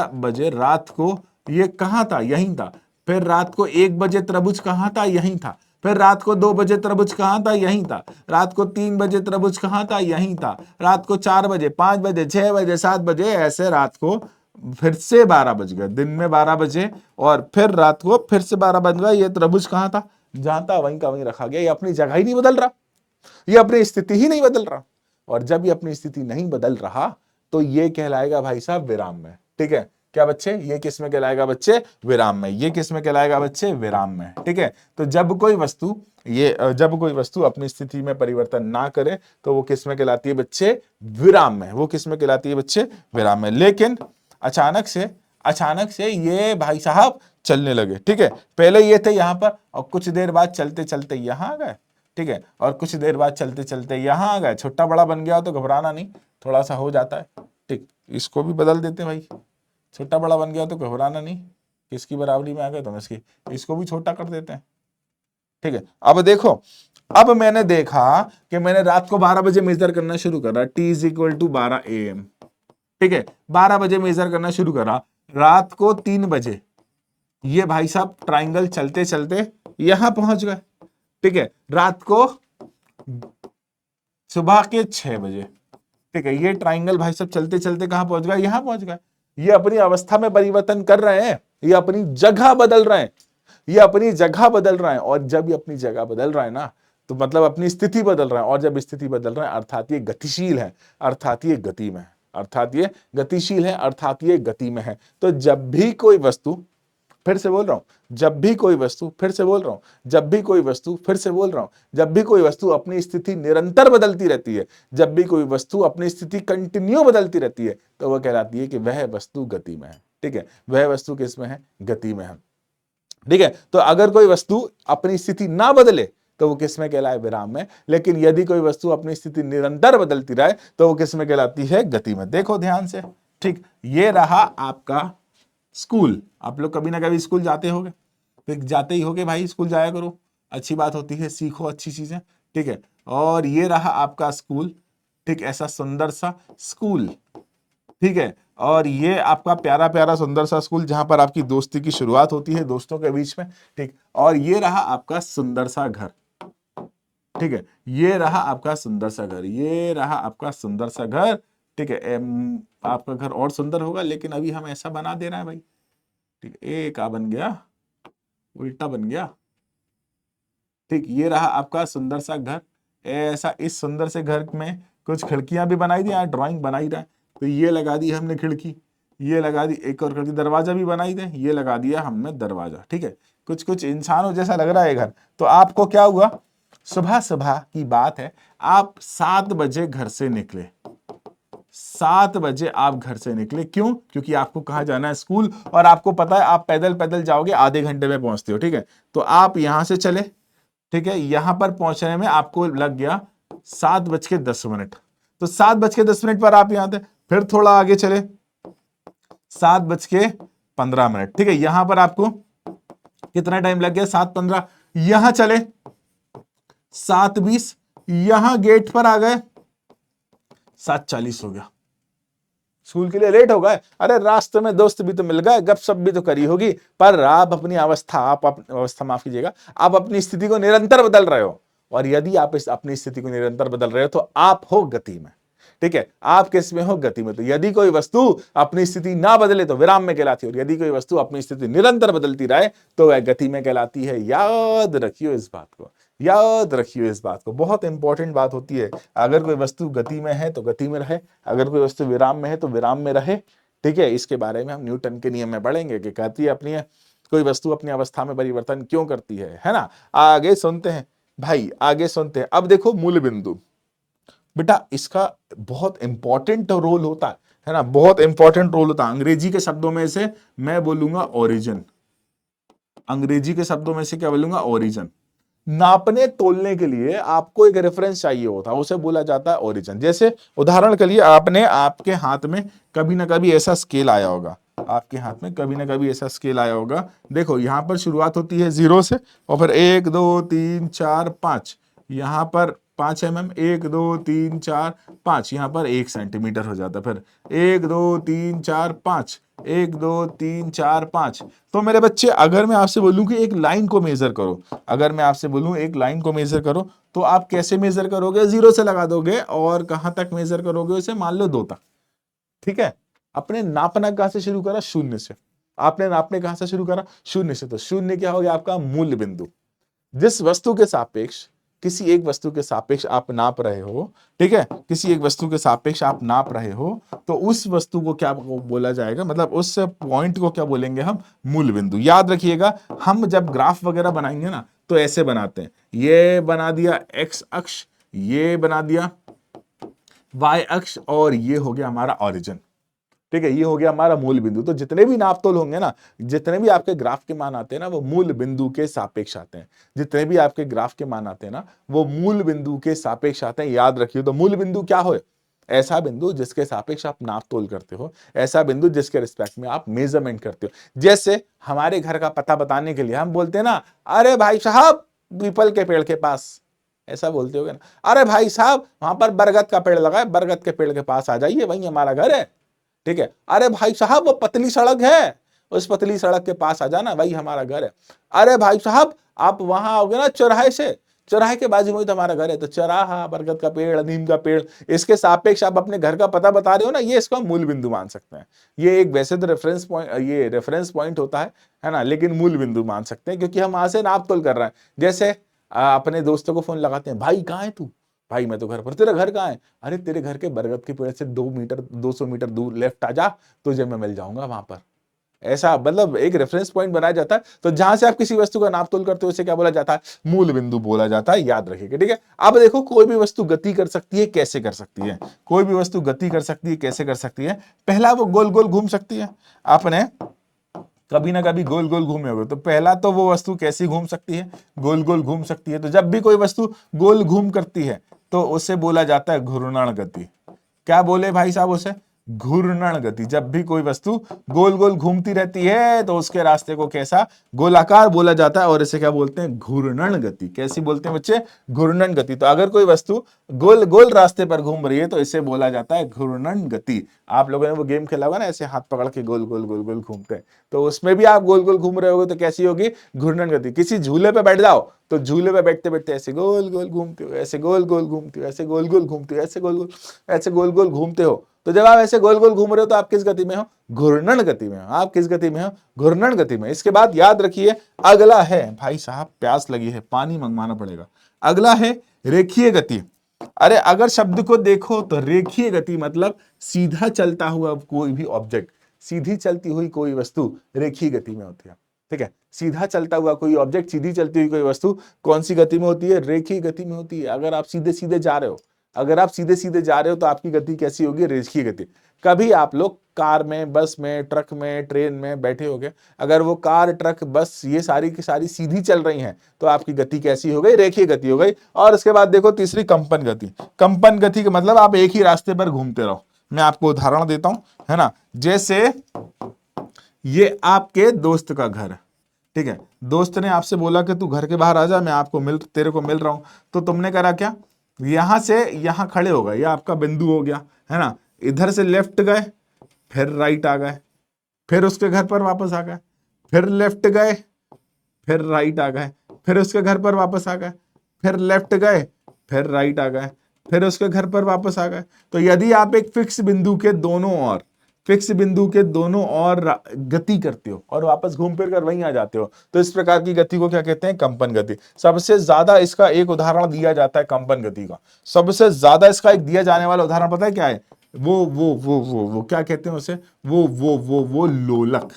बजे रात को ये कहाँ था, यहीं था। फिर रात को 1 बजे त्रिभुज कहाँ था, यहीं था। फिर रात को 2 बजे त्रिभुज कहाँ था, यहीं था। रात को 3 बजे त्रिभुज कहाँ था, यहीं था। रात को 4 बजे, 5 बजे, 6 बजे, 7 बजे, ऐसे रात को फिर से 12 बज गए, दिन में 12 बजे, और फिर रात को फिर से 12 बज गए। ये त्रिभुज कहाँ था, जहां था वहीं का वहीं रखा गया। ये अपनी जगह ही नहीं बदल रहा, ये अपनी स्थिति ही नहीं बदल रहा। और जब ये अपनी स्थिति नहीं बदल रहा तो ये कहलाएगा भाई साहब विराम में। ठीक है, क्या बच्चे, ये किस में कहलाएगा बच्चे, विराम में। ये किस में कहलाएगा बच्चे, विराम में। ठीक है, तो जब कोई वस्तु अपनी स्थिति में परिवर्तन ना करे तो वो किस में कहलाती है बच्चे, विराम में। वो किस में कहलाती है बच्चे, विराम में। लेकिन अचानक से ये भाई साहब चलने लगे। ठीक है, पहले ये थे यहां पर, और कुछ देर बाद चलते चलते यहां आ गए। ठीक है, और कुछ देर बाद चलते चलते यहां आ गए। छोटा बड़ा बन गया हो तो घबराना नहीं, थोड़ा सा हो जाता है। ठीक, इसको भी बदल देते हैं भाई, छोटा बड़ा बन गया तो घबराना नहीं। किसकी बराबरी में आ गए तो इसको भी छोटा कर देते हैं। ठीक है, अब देखो, अब मैंने देखा कि मैंने रात को 12 बजे मेजर करना शुरू करा, t = 12 AM। ठीक है, 12 बजे मेजर करना शुरू करा, रात को 3 बजे ये भाई साहब ट्राइंगल चलते चलते यहां पहुंच गए। ठीक है, रात को सुबह के 6 बजे, ठीक है, ये ट्राइंगल भाई साहब चलते चलते कहां पहुंच गए, यहां पहुंच गए। ये अपनी अवस्था में परिवर्तन कर रहे हैं, ये अपनी जगह बदल रहे हैं, ये अपनी जगह बदल रहे हैं। और जब ये अपनी जगह बदल रहा है ना, तो मतलब अपनी स्थिति बदल रहा है, और जब स्थिति बदल रहा है अर्थात ये गतिशील है, अर्थात ये गति में है, अर्थात ये गतिशील है, अर्थात ये गति में है। तो जब भी कोई वस्तु, फिर से बोल रहा हूं, जब भी कोई वस्तु, फिर से बोल रहा हूं, जब भी कोई वस्तु, फिर से बोल रहा हूं, जब भी कोई वस्तु अपनी स्थिति निरंतर बदलती रहती है, जब भी कोई वस्तु अपनी स्थिति कंटिन्यू बदलती रहती है, तो वह कहलाती है कि वह वस्तु गति में है। ठीक है, वह वस्तु किस में है, गति में है। ठीक है, तो अगर कोई वस्तु अपनी स्थिति ना बदले तो वो किस में कहलाए, विराम में। लेकिन यदि कोई वस्तु अपनी स्थिति निरंतर बदलती रहे तो वो किस में कहलाती है, गति में। देखो ध्यान से। ठीक, ये रहा आपका स्कूल। आप लोग कभी ना कभी स्कूल जाते होगे, फिर जाते ही होगे भाई, स्कूल जाया करो, अच्छी बात होती है, सीखो अच्छी चीजें। ठीक है, और ये रहा आपका स्कूल। ठीक, ऐसा सुंदर सा स्कूल। ठीक है, और ये आपका प्यारा प्यारा सुंदर सा स्कूल जहां पर आपकी दोस्ती की शुरुआत होती है दोस्तों के बीच में। ठीक, और ये रहा आपका सुंदर सा घर। ठीक है, ये रहा आपका सुंदर सा घर, ये रहा आपका सुंदर सा घर। ठीक है, आपका घर और सुंदर होगा, लेकिन अभी हम ऐसा बना दे रहे हैं भाई। ठीक है, एक आ बन गया, उल्टा बन गया। ठीक, ये रहा आपका सुंदर सा घर। ऐसा इस सुंदर से घर में कुछ खिड़कियां भी बनाई दी, यहाँ ड्राइंग बनाई रहे, तो ये लगा दी हमने खिड़की, ये लगा दी एक और खिड़की, दरवाजा भी बनाई दे, ये लगा दिया हमने दरवाजा। ठीक है, कुछ कुछ इंसानों जैसा लग रहा है घर। तो आपको क्या हुआ, सुबह सुबह की बात है, आप 7 बजे घर से निकले। 7 बजे आप घर से निकले। क्यों? क्योंकि आपको कहाँ जाना है? स्कूल। और आपको पता है आप पैदल पैदल जाओगे, आधे घंटे में पहुंचते हो, ठीक है। तो आप यहां से चले, ठीक है, यहां पर पहुंचने में आपको लग गया 7:10। तो 7:10 पर आप यहां थे, फिर थोड़ा आगे चले 7:15, ठीक है। यहां पर आपको कितना टाइम लग गया? 7:15। यहां चले 7:20, यहां गेट पर आ गए 7:40 हो गया। स्कूल के लिए लेट हो गए। अरे रास्ते में दोस्त भी तो मिल गए, गपशप भी तो करी होगी, पर आप अपनी अवस्था, अवस्था माफ कीजिएगा, आप अपनी स्थिति को निरंतर बदल रहे हो। और यदि आप इस अपनी स्थिति को निरंतर बदल रहे हो तो आप हो गति में, ठीक है। आप किस में हो? गति में। तो यदि कोई वस्तु अपनी स्थिति ना बदले तो विराम में कहलाती है, और यदि कोई वस्तु अपनी स्थिति निरंतर बदलती रहे तो वह गति में कहलाती है। याद रखियो इस बात को, याद रखिए इस बात को, बहुत इंपॉर्टेंट बात होती है। अगर कोई वस्तु गति में है तो गति में रहे, अगर कोई वस्तु विराम में है तो विराम में रहे, ठीक है। इसके बारे में हम न्यूटन के नियम में पढ़ेंगे कि कहती है अपनी कोई वस्तु अपनी अवस्था में परिवर्तन क्यों करती है ना। आगे सुनते हैं भाई, आगे सुनते हैं। अब देखो मूल बिंदु, बेटा इसका बहुत इंपॉर्टेंट रोल होता है ना, बहुत इंपॉर्टेंट रोल होता है। अंग्रेजी के शब्दों में से मैं बोलूंगा ओरिजिन, अंग्रेजी के शब्दों में से क्या बोलूंगा? ओरिजिन। नापने तोलने के लिए आपको एक रेफरेंस चाहिए होता है, उसे बोला जाता है ओरिजिन। जैसे उदाहरण के लिए आपके हाथ में कभी ना कभी ऐसा स्केल आया होगा, आपके हाथ में कभी ना कभी ऐसा स्केल आया होगा। देखो यहां पर शुरुआत होती है 0 से, और फिर 1 2 3 4 5, यहां पर 5 mm, 1 2 3 4 5, यहां पर 1 सेंटीमीटर हो जाता है। फिर 1 2 3 4 5, 1 2 3 4 5। तो मेरे बच्चे, अगर मैं आपसे बोलूं कि एक लाइन को मेजर करो, अगर मैं आपसे बोलूं एक लाइन को मेजर करो, तो आप कैसे मेजर करोगे? 0 से लगा दोगे, और कहां तक मेजर करोगे उसे? मान लो 2 तक, ठीक है। अपने नापना कहां से शुरू करा? 0 से। आपने नापने कहां से शुरू करा? 0 से। तो 0 क्या हो गया? आपका मूल बिंदु। जिस वस्तु के सापेक्ष, किसी एक वस्तु के सापेक्ष आप नाप रहे हो, ठीक है, किसी एक वस्तु के सापेक्ष आप नाप रहे हो, तो उस वस्तु को क्या बोला जाएगा? मतलब उस पॉइंट को क्या बोलेंगे हम? मूल बिंदु। याद रखिएगा, हम जब ग्राफ वगैरह बनाएंगे ना तो ऐसे बनाते हैं। ये बना दिया एक्स अक्ष, ये बना दिया वाई अक्ष, और ये हो गया हमारा ओरिजिन, ठीक है। ये हो गया हमारा मूल बिंदु। तो जितने भी नापतोल होंगे ना, जितने भी आपके ग्राफ के मान आते हैं ना, वो मूल बिंदु के सापेक्ष आते हैं। जितने भी आपके ग्राफ के मान आते हैं ना, वो मूल बिंदु के सापेक्ष आते हैं। याद रखिए। तो मूल बिंदु क्या हो? ऐसा बिंदु जिसके सापेक्ष आप नापतोल करते हो, ऐसा बिंदु जिसके रिस्पेक्ट में आप मेजरमेंट करते हो। जैसे हमारे घर का पता बताने के लिए हम बोलते हैं ना, अरे भाई साहब पीपल के पेड़ के पास, ऐसा बोलते होगे ना। अरे भाई साहब वहां पर बरगद का पेड़ लगा है, बरगद के पेड़ के पास आ जाइए, वहीं हमारा घर है, ठीक है। अरे भाई साहब वो पतली सड़क है, उस पतली सड़क के पास आ जाना, वही हमारा घर है। अरे भाई साहब आप वहां आओगे ना चौराहे से, चौराहे के बाजू में ही तो हमारा घर है। तो चौराहा, बरगद का पेड़, नीम का पेड़, इसके सापेक्ष आप अपने घर का पता बता रहे हो ना, ये इसको हम मूल बिंदु मान सकते हैं। ये एक वैसे तो रेफरेंस पॉइंट, ये रेफरेंस पॉइंट होता है ना, लेकिन मूल बिंदु मान सकते हैं क्योंकि हम वहां से नाप तोल कर रहे हैं। जैसे अपने दोस्तों को फोन लगाते हैं, भाई कहाँ है तू? भाई मैं तो घर पर। तेरा घर कहाँ है? अरे तेरे घर के बरगद के पेड़ से 200 मीटर दूर लेफ्ट आ जा, तुझे मैं मिल जाऊंगा वहां पर। ऐसा मतलब एक रेफरेंस पॉइंट बनाया जाता है। तो जहां से आप किसी वस्तु का नाप तोल करते हो उसे क्या बोला जाता है? मूल बिंदु बोला जाता है। याद रखिएगा, ठीक है। अब देखो कोई भी वस्तु गति कर सकती है, कैसे कर सकती है? कोई भी वस्तु गति कर सकती है, कैसे कर सकती है? पहला, वो गोल गोल घूम सकती है। आपने कभी ना कभी गोल गोल घूमे होगे, तो पहला तो वो वस्तु कैसी घूम सकती है? गोल गोल घूम सकती है। तो जब भी कोई वस्तु गोल घूम करती है तो उसे बोला जाता है घूर्णन गति। क्या बोले भाई साहब उसे? घूर्णन गति। जब भी कोई वस्तु गोल गोल घूमती रहती है तो उसके रास्ते को कैसा? गोलाकार बोला जाता है, और इसे क्या बोलते हैं? घूर्णन गति। कैसी बोलते हैं बच्चे? घूर्णन गति। तो अगर कोई वस्तु गोल गोल रास्ते पर घूम रही है तो इसे बोला जाता है घूर्णन गति। आप लोगों ने वो गेम खेला होगा ना, ऐसे हाथ पकड़ के गोल गोल गोल गोल घूमते हैं, तो उसमें भी आप गोल गोल घूम रहे होगे तो कैसी होगी? घूर्णन गति। किसी झूले पे बैठ जाओ तो झूले पे बैठते बैठते ऐसे गोल गोल घूमते हो, ऐसे गोल गोल घूमते हो, ऐसे गोल गोल घूमते हो, ऐसे गोल गोल, ऐसे गोल गोल घूमते हो। तो जब आप ऐसे गोल गोल घूम रहे हो तो आप किस गति में हो? घूर्णन गति में हो। आप किस गति में हो? घूर्णन गति में। इसके बाद याद रखिए, अगला है, भाई साहब प्यास लगी है, पानी मंगवाना पड़ेगा। अगला है रेखीय गति। अरे अगर शब्द को देखो तो रेखीय गति मतलब सीधा चलता हुआ कोई भी ऑब्जेक्ट, सीधी चलती हुई कोई वस्तु रेखीय गति में होती है, ठीक है। सीधा चलता हुआ कोई ऑब्जेक्ट, सीधी चलती हुई कोई वस्तु कौन सी गति में होती है? रेखीय गति में होती है। अगर आप सीधे सीधे जा रहे हो अगर आप सीधे सीधे जा रहे हो तो आपकी गति कैसी होगी, रेखीय गति। कभी आप लोग कार में, बस में, ट्रक में, ट्रेन में बैठे होगे, अगर वो कार, ट्रक, बस ये सारी की सारी सीधी चल रही हैं तो आपकी गति कैसी हो गई, रेखीय गति हो गई। और उसके बाद देखो तीसरी कंपन गति। कंपन गति का मतलब आप एक ही रास्ते पर घूमते रहो। मैं आपको उदाहरण देता हूं, है ना। जैसे ये आपके दोस्त का घर है, ठीक है। दोस्त ने आपसे बोला कि तू घर के बाहर आ जा, मैं तेरे को मिल रहा हूं। तो तुमने करा क्या, यहां से यहां खड़े हो गए, ये आपका बिंदु हो गया, है ना। इधर से लेफ्ट गए, फिर राइट आ गए, फिर उसके घर पर वापस आ गए, फिर लेफ्ट गए, फिर राइट आ गए, फिर उसके घर पर वापस आ गए, फिर लेफ्ट गए, फिर राइट आ गए, फिर उसके घर पर वापस आ गए। तो यदि आप एक फिक्स बिंदु के दोनों ओर गति करते हो और वापस घूम फिर कर वहीं आ जाते हो, तो इस प्रकार की गति को क्या कहते हैं, कंपन गति। सबसे ज्यादा इसका एक उदाहरण दिया जाता है कंपन गति का। सबसे ज्यादा इसका एक दिया जाने वाला उदाहरण पता है क्या है, वो क्या कहते हैं उसे, वो लोलक।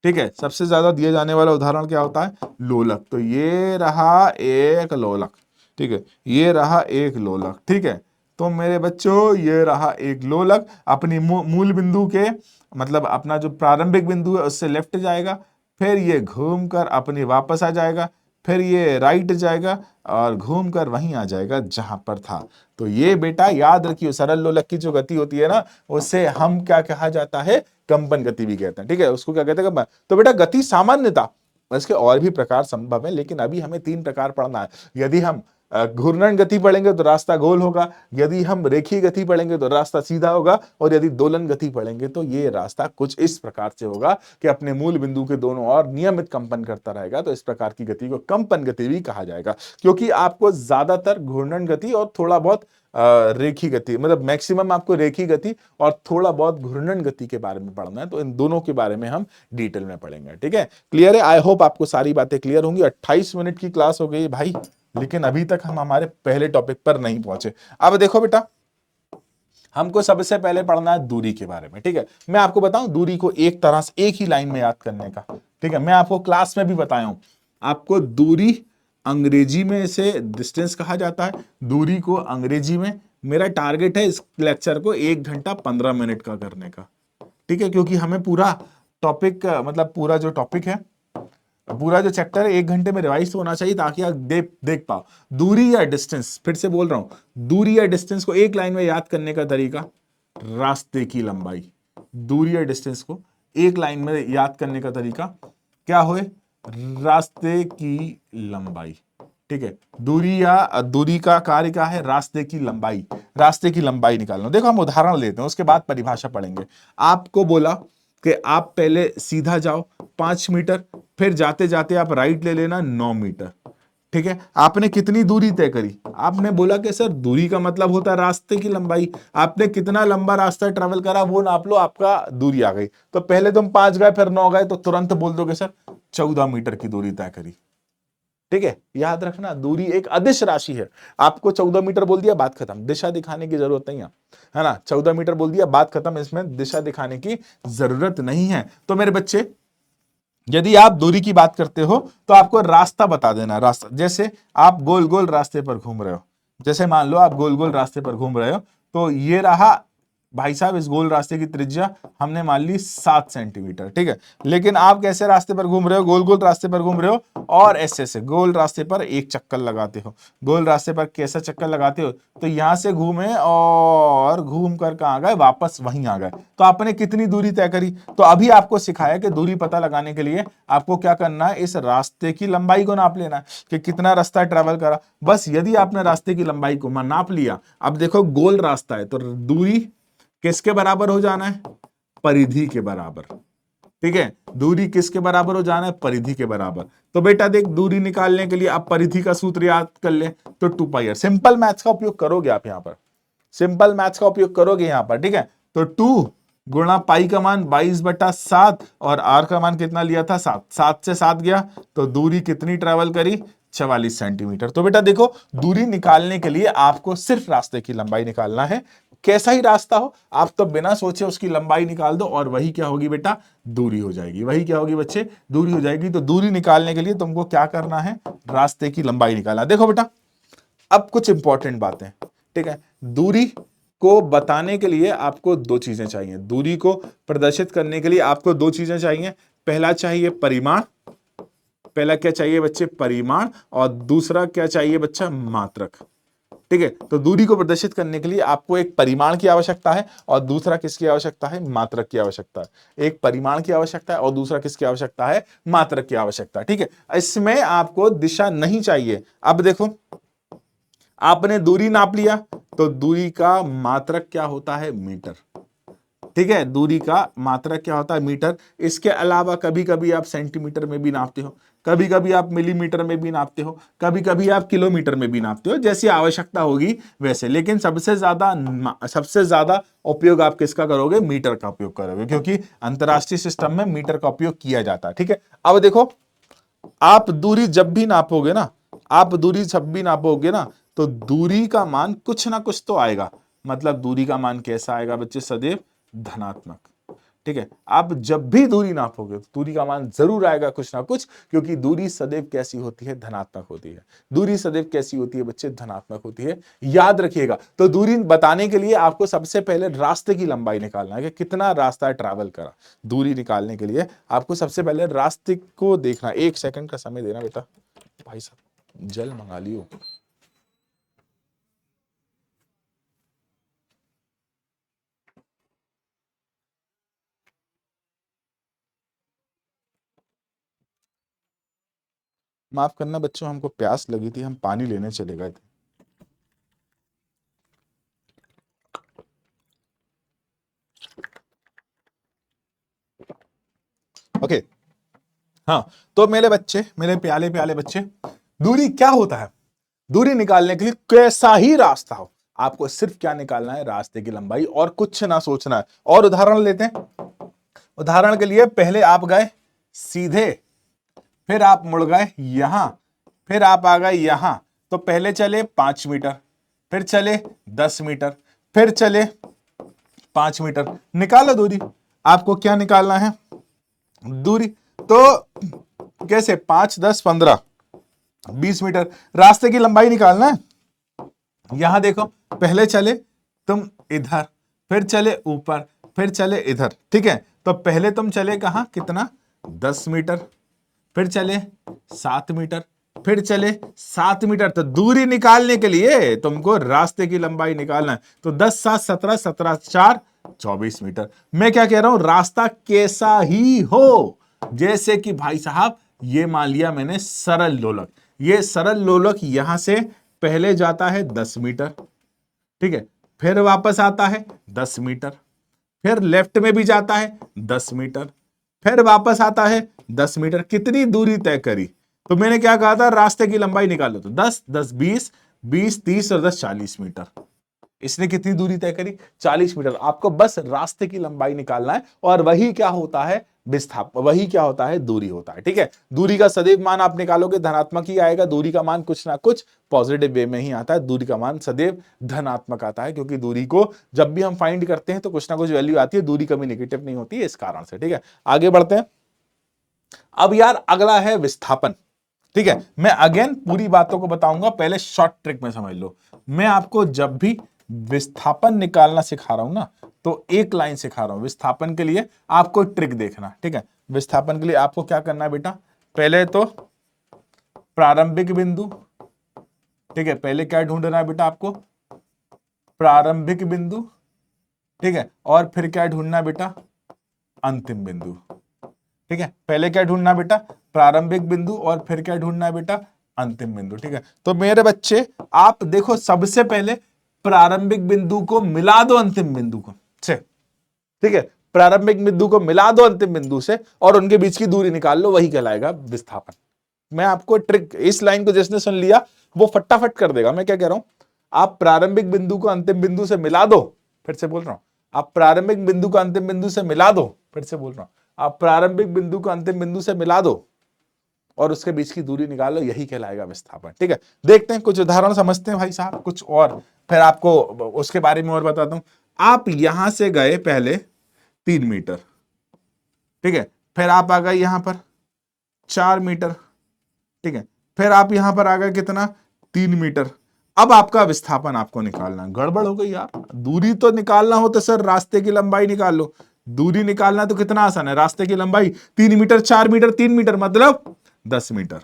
ठीक है, सबसे ज्यादा दिया जाने वाला उदाहरण क्या होता है, लोलक। तो ये रहा एक लोलक, ठीक है, ये रहा एक लोलक, ठीक है। तो मेरे बच्चों ये रहा एक लोलक, अपनी मूल बिंदु के मतलब अपना जो प्रारंभिक बिंदु है उससे लेफ्ट जाएगा, फिर ये घूमकर अपनी वापस आ जाएगा, फिर ये राइट जाएगा और घूमकर वहीं आ जाएगा जहां पर था। तो ये बेटा याद रखिए, सरल लोलक की जो गति होती है ना, उसे हम क्या कहा जाता है, कंपन गति भी कहते हैं, ठीक है। उसको क्या कहते हैं, कंपन। तो बेटा गति सामान्यता, इसके और भी प्रकार संभव है, लेकिन अभी हमें 3 प्रकार पढ़ना है। यदि हम घूर्णन गति पढ़ेंगे तो रास्ता गोल होगा, यदि हम रेखीय गति पढ़ेंगे तो रास्ता सीधा होगा, और यदि दोलन गति पढ़ेंगे तो ये रास्ता कुछ इस प्रकार से होगा कि अपने मूल बिंदु के दोनों ओर नियमित कंपन करता रहेगा। तो इस प्रकार की गति को कंपन गति भी कहा जाएगा, क्योंकि आपको ज्यादातर घूर्णन गति और थोड़ा बहुत रेखीय गति, मतलब मैक्सिमम आपको रेखीय गति और थोड़ा बहुत घूर्णन गति के बारे में पढ़ना है। तो इन दोनों के बारे में हम डिटेल में पढ़ेंगे, ठीक है। क्लियर है, आई होप आपको सारी बातें क्लियर होंगी। 28 मिनट की क्लास हो गई भाई, लेकिन अभी तक हम हमारे पहले टॉपिक पर नहीं पहुंचे। अब देखो बेटा, हमको सबसे पहले पढ़ना है दूरी के बारे में, ठीक है। मैं आपको बताऊं दूरी को एक तरह से एक ही लाइन में याद करने का, ठीक है। मैं आपको क्लास में भी बताया हूं, आपको दूरी अंग्रेजी में इसे डिस्टेंस कहा जाता है। दूरी को अंग्रेजी में, मेरा टारगेट है इस लेक्चर को 1 घंटा 15 मिनट का करने का, ठीक है, क्योंकि हमें पूरा टॉपिक मतलब पूरा जो टॉपिक है, पूरा जो चैप्टर है 1 घंटे में रिवाइज होना चाहिए, ताकि आप देख पाओ। दूरी या डिस्टेंस, फिर से बोल रहा हूं, दूरी या डिस्टेंस को एक लाइन में याद करने का तरीका, रास्ते की लंबाई। दूरी या डिस्टेंस को एक लाइन में याद करने का तरीका क्या हो, रास्ते की लंबाई, ठीक है। दूरी का कार्य क्या है, रास्ते की लंबाई, रास्ते की लंबाई निकालना। देखो हम उदाहरण लेते हैं, उसके बाद परिभाषा पढ़ेंगे। आपको बोला कि आप पहले सीधा जाओ 5 मीटर, फिर जाते जाते आप राइट ले लेना 9 मीटर, ठीक है। आपने कितनी दूरी तय करी, आपने बोला कि सर दूरी का मतलब होता है रास्ते की लंबाई। आपने कितना लंबा रास्ता ट्रेवल करा वो नाप लो, आपका दूरी आ गई। तो पहले तुम 5 गए फिर 9 गए, तो तुरंत बोल दोगे सर 14 मीटर की दूरी तय करी, ठीक है। याद रखना दूरी एक अदिश राशि है। आपको 14 मीटर बोल दिया, बात खत्म, दिशा दिखाने की जरूरत नहीं है ना। 14 मीटर बोल दिया, बात खत्म, इसमें दिशा दिखाने की जरूरत नहीं है। तो मेरे बच्चे, यदि आप दूरी की बात करते हो तो आपको रास्ता बता देना। रास्ता, जैसे आप गोल गोल रास्ते पर घूम रहे हो, जैसे मान लो आप गोल गोल रास्ते पर घूम रहे हो, तो ये रहा भाई साहब, इस गोल रास्ते की त्रिज्या हमने मान ली 7 सेंटीमीटर, ठीक है। लेकिन आप कैसे रास्ते पर घूम रहे हो, गोल गोल रास्ते पर घूम रहे हो, और ऐसे से गोल रास्ते पर एक चक्कर लगाते हो। गोल रास्ते पर कैसा चक्कर लगाते हो, तो यहां से घूमे और घूम कर कहां गए, वापस वहीं आ गए। तो आपने कितनी दूरी तय करी। तो अभी आपको सिखाया कि दूरी पता लगाने के लिए आपको क्या करना है, इस रास्ते की लंबाई को नाप लेना है कि कितना रास्ता ट्रेवल करा। बस यदि आपने रास्ते की लंबाई को नाप लिया, अब देखो गोल रास्ता है तो दूरी किसके बराबर हो जाना है, परिधि के बराबर, ठीक है। दूरी किसके बराबर हो जाना है, परिधि के बराबर। तो बेटा देख, दूरी निकालने के लिए आप परिधि का सूत्र याद कर ले, तो 2πr। सिंपल मैथ्स का उपयोग करोगे आप यहां पर, सिंपल मैथ्स का उपयोग करोगे यहां पर, ठीक है। तो 2 गुणा पाई का मान 22/7 और आर का मान कितना लिया था, 7। 7 से 7 गया तो दूरी कितनी ट्रेवल करी, 44 सेंटीमीटर। तो बेटा देखो, दूरी निकालने के लिए आपको सिर्फ रास्ते की लंबाई निकालना है। कैसा ही रास्ता हो, आप तो बिना सोचे उसकी लंबाई निकाल दो और वही क्या होगी बेटा, दूरी हो जाएगी। वही क्या होगी बच्चे, दूरी हो जाएगी। तो दूरी निकालने के लिए तुमको क्या करना है, रास्ते की लंबाई निकालना। देखो बेटा, अब कुछ इंपॉर्टेंट बातें, ठीक है। दूरी को बताने के लिए आपको दो चीजें चाहिए, दूरी को प्रदर्शित करने के लिए आपको दो चीजें चाहिए। पहला चाहिए परिमाण, पहला क्या चाहिए बच्चे, परिमाण, और दूसरा क्या चाहिए बच्चा, मात्रक। ठीक है, तो दूरी को प्रदर्शित करने के लिए आपको एक परिमाण की आवश्यकता है और दूसरा किसकी आवश्यकता है, मात्रक की आवश्यकता है। एक परिमाण की आवश्यकता है और दूसरा किसकी आवश्यकता है, मात्रक की आवश्यकता है। ठीक है, इसमें आपको दिशा नहीं चाहिए। अब देखो, आपने दूरी नाप लिया तो दूरी का मात्रक क्या होता है, मीटर। ठीक है, दूरी का मात्रक क्या होता है, मीटर। इसके अलावा कभी कभी आप सेंटीमीटर में भी नापते हो, कभी कभी आप मिलीमीटर में भी नापते हो, कभी कभी आप किलोमीटर में भी नापते हो, जैसी आवश्यकता होगी वैसे। लेकिन सबसे ज्यादा उपयोग आप किसका करोगे, मीटर का उपयोग करोगे, क्योंकि अंतरराष्ट्रीय सिस्टम में मीटर का उपयोग किया जाता है। ठीक है, अब देखो, आप दूरी जब भी नापोगे ना, आप दूरी जब भी नापोगे ना, तो दूरी का मान कुछ ना कुछ तो आएगा। मतलब दूरी का मान कैसा आएगा बच्चे, सदैव धनात्मक। ठीक है, आप जब भी दूरी नापोगे तो दूरी का मान जरूर आएगा कुछ ना कुछ, क्योंकि दूरी सदैव कैसी होती है, धनात्मक होती है। दूरी सदैव कैसी होती है बच्चे, धनात्मक होती है, याद रखिएगा। तो दूरी बताने के लिए आपको सबसे पहले रास्ते की लंबाई निकालना है कि कितना रास्ता ट्रैवल करा। दूरी निकालने के लिए आपको सबसे पहले रास्ते को देखना। 1 सेकंड का समय देना बेटा, भाई साहब जल मंगा लियो। माफ करना बच्चों, हमको प्यास लगी थी, हम पानी लेने चले गए थे। ओके, हाँ, तो मेरे बच्चे, मेरे प्याले प्याले बच्चे, दूरी क्या होता है, दूरी निकालने के लिए कैसा ही रास्ता हो, आपको सिर्फ क्या निकालना है, रास्ते की लंबाई, और कुछ ना सोचना है। और उदाहरण लेते हैं। उदाहरण के लिए, पहले आप गए सीधे, फिर आप मुड़ गए यहां, फिर आप आ गए यहां, तो पहले चले 5 मीटर, फिर चले 10 मीटर, फिर चले 5 मीटर। निकालो दूरी, आपको क्या निकालना है, दूरी। तो कैसे, 5, 10, 15, 20 मीटर रास्ते की लंबाई निकालना है। यहां देखो, पहले चले तुम इधर, फिर चले ऊपर, फिर चले इधर। ठीक है, तो पहले तुम चले कहां, कितना, 10 मीटर, फिर चले 7 मीटर, फिर चले 7 मीटर। तो दूरी निकालने के लिए तुमको रास्ते की लंबाई निकालना है। तो 10, 7, 17, 17, 4, 24 मीटर। मैं क्या कह रहा हूं, रास्ता कैसा ही हो, जैसे कि भाई साहब ये मान लिया मैंने सरल लोलक, ये सरल लोलक यहां से पहले जाता है 10 मीटर, ठीक है, फिर वापस आता है 10 मीटर, फिर लेफ्ट में भी जाता है 10 मीटर, फिर वापस आता है 10 मीटर। कितनी दूरी तय करी, तो मैंने क्या कहा था, रास्ते की लंबाई निकालो, तो 10, 10, 20, 20, 30 और 10, 40 मीटर। इसने कितनी दूरी तय करी, 40 मीटर। आपको बस रास्ते की लंबाई निकालना है, और वही क्या होता है, विस्थापन, वही क्या होता है, दूरी होता है। ठीक है, दूरी का सदैव मान आप निकालोगे धनात्मक ही आएगा। दूरी का मान कुछ ना कुछ पॉजिटिव वे में ही आता है। दूरी का मान सदैव धनात्मक आता है, क्योंकि दूरी को जब भी हम फाइंड करते हैं तो कुछ ना कुछ वैल्यू आती है, दूरी कभी नेगेटिव नहीं होती है, इस कारण से। ठीक है, आगे बढ़ते हैं। अब यार अगला है विस्थापन। ठीक है, मैं अगेन पूरी बातों को बताऊंगा, पहले शॉर्ट ट्रिक में समझ लो। मैं आपको जब भी विस्थापन निकालना सिखा रहा हूं ना, तो एक लाइन सिखा रहा हूं। विस्थापन के लिए आपको ट्रिक देखना। ठीक है, विस्थापन के लिए आपको क्या करना है बेटा, पहले तो प्रारंभिक बिंदु, ठीक है, पहले क्या ढूंढना है बेटा आपको, प्रारंभिक बिंदु, ठीक है, और फिर क्या ढूंढना है बेटा, अंतिम बिंदु। ठीक है, पहले क्या ढूंढना बेटा, प्रारंभिक बिंदु, और फिर क्या ढूंढना है बेटा, अंतिम बिंदु। ठीक है, तो मेरे बच्चे आप देखो, सबसे पहले प्रारंभिक बिंदु को मिला दो अंतिम बिंदु को से। ठीक है, प्रारंभिक बिंदु को मिला दो अंतिम बिंदु से, और उनके बीच की दूरी निकाल लो, वही कहलाएगा विस्थापन। मैं आपको ट्रिक, इस लाइन को जिसने सुन लिया वो फटाफट कर देगा। मैं क्या कह रहा हूं, आप प्रारंभिक बिंदु को अंतिम बिंदु से मिला दो, फिर से बोल रहा हूं, आप प्रारंभिक बिंदु को अंतिम बिंदु से मिला दो, फिर से बोल रहा हूं, आप प्रारंभिक बिंदु को अंतिम बिंदु से मिला दो और उसके बीच की दूरी निकाल लो, यही कहलाएगा विस्थापन। ठीक है, देखते हैं कुछ उदाहरण, समझते हैं भाई साहब कुछ, और फिर आपको उसके बारे में और बताता हूं। आप यहां से गए पहले 3 मीटर, ठीक है, फिर आप आ गए यहां पर 4 मीटर, ठीक है, फिर आप यहां पर आ गए कितना, 3 मीटर, अब आपका विस्थापन आपको निकालना, गड़बड़ हो गई यार, दूरी तो निकालना हो तो सर रास्ते की लंबाई निकाल लो। दूरी निकालना तो कितना आसान है, रास्ते की लंबाई 3 मीटर, 4 मीटर, 3 मीटर मतलब 10 मीटर।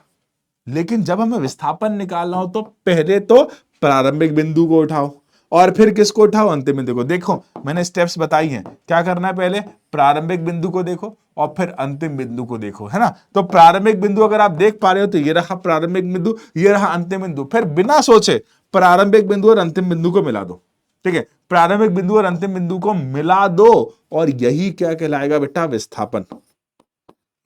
लेकिन जब हमें विस्थापन निकालना हो तो पहले तो प्रारंभिक बिंदु को उठाओ और फिर किसको उठाओ, अंतिम बिंदु को। देखो मैंने स्टेप्स बताई हैं, क्या करना है, पहले प्रारंभिक बिंदु को देखो और फिर अंतिम बिंदु को देखो, है ना। तो प्रारंभिक बिंदु अगर आप देख पा रहे हो तो ये रहा प्रारंभिक बिंदु, ये रहा अंतिम बिंदु। फिर बिना सोचे प्रारंभिक बिंदु और अंतिम बिंदु को मिला दो, ठीक है। प्रारंभिक बिंदु और अंतिम बिंदु को मिला दो और यही क्या कहलाएगा बेटा, विस्थापन।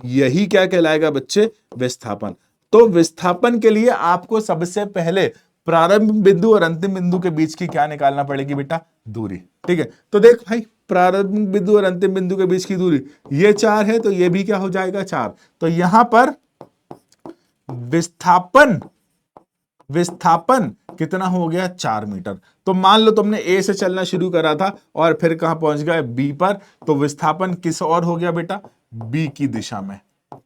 यही क्या कहलाएगा बच्चे, विस्थापन। तो विस्थापन के लिए आपको सबसे पहले प्रारंभिक बिंदु और अंतिम बिंदु के बीच की क्या निकालना पड़ेगी बेटा, दूरी, ठीक है। तो देख भाई, प्रारंभिक बिंदु और अंतिम बिंदु के बीच की दूरी ये 4 है, तो ये भी क्या हो जाएगा, 4। तो यहां पर विस्थापन, विस्थापन कितना हो गया, 4 मीटर। तो मान लो तुमने ए से चलना शुरू करा था और फिर कहां पहुंच गए, बी पर। तो विस्थापन किस और हो गया बेटा, बी की दिशा में।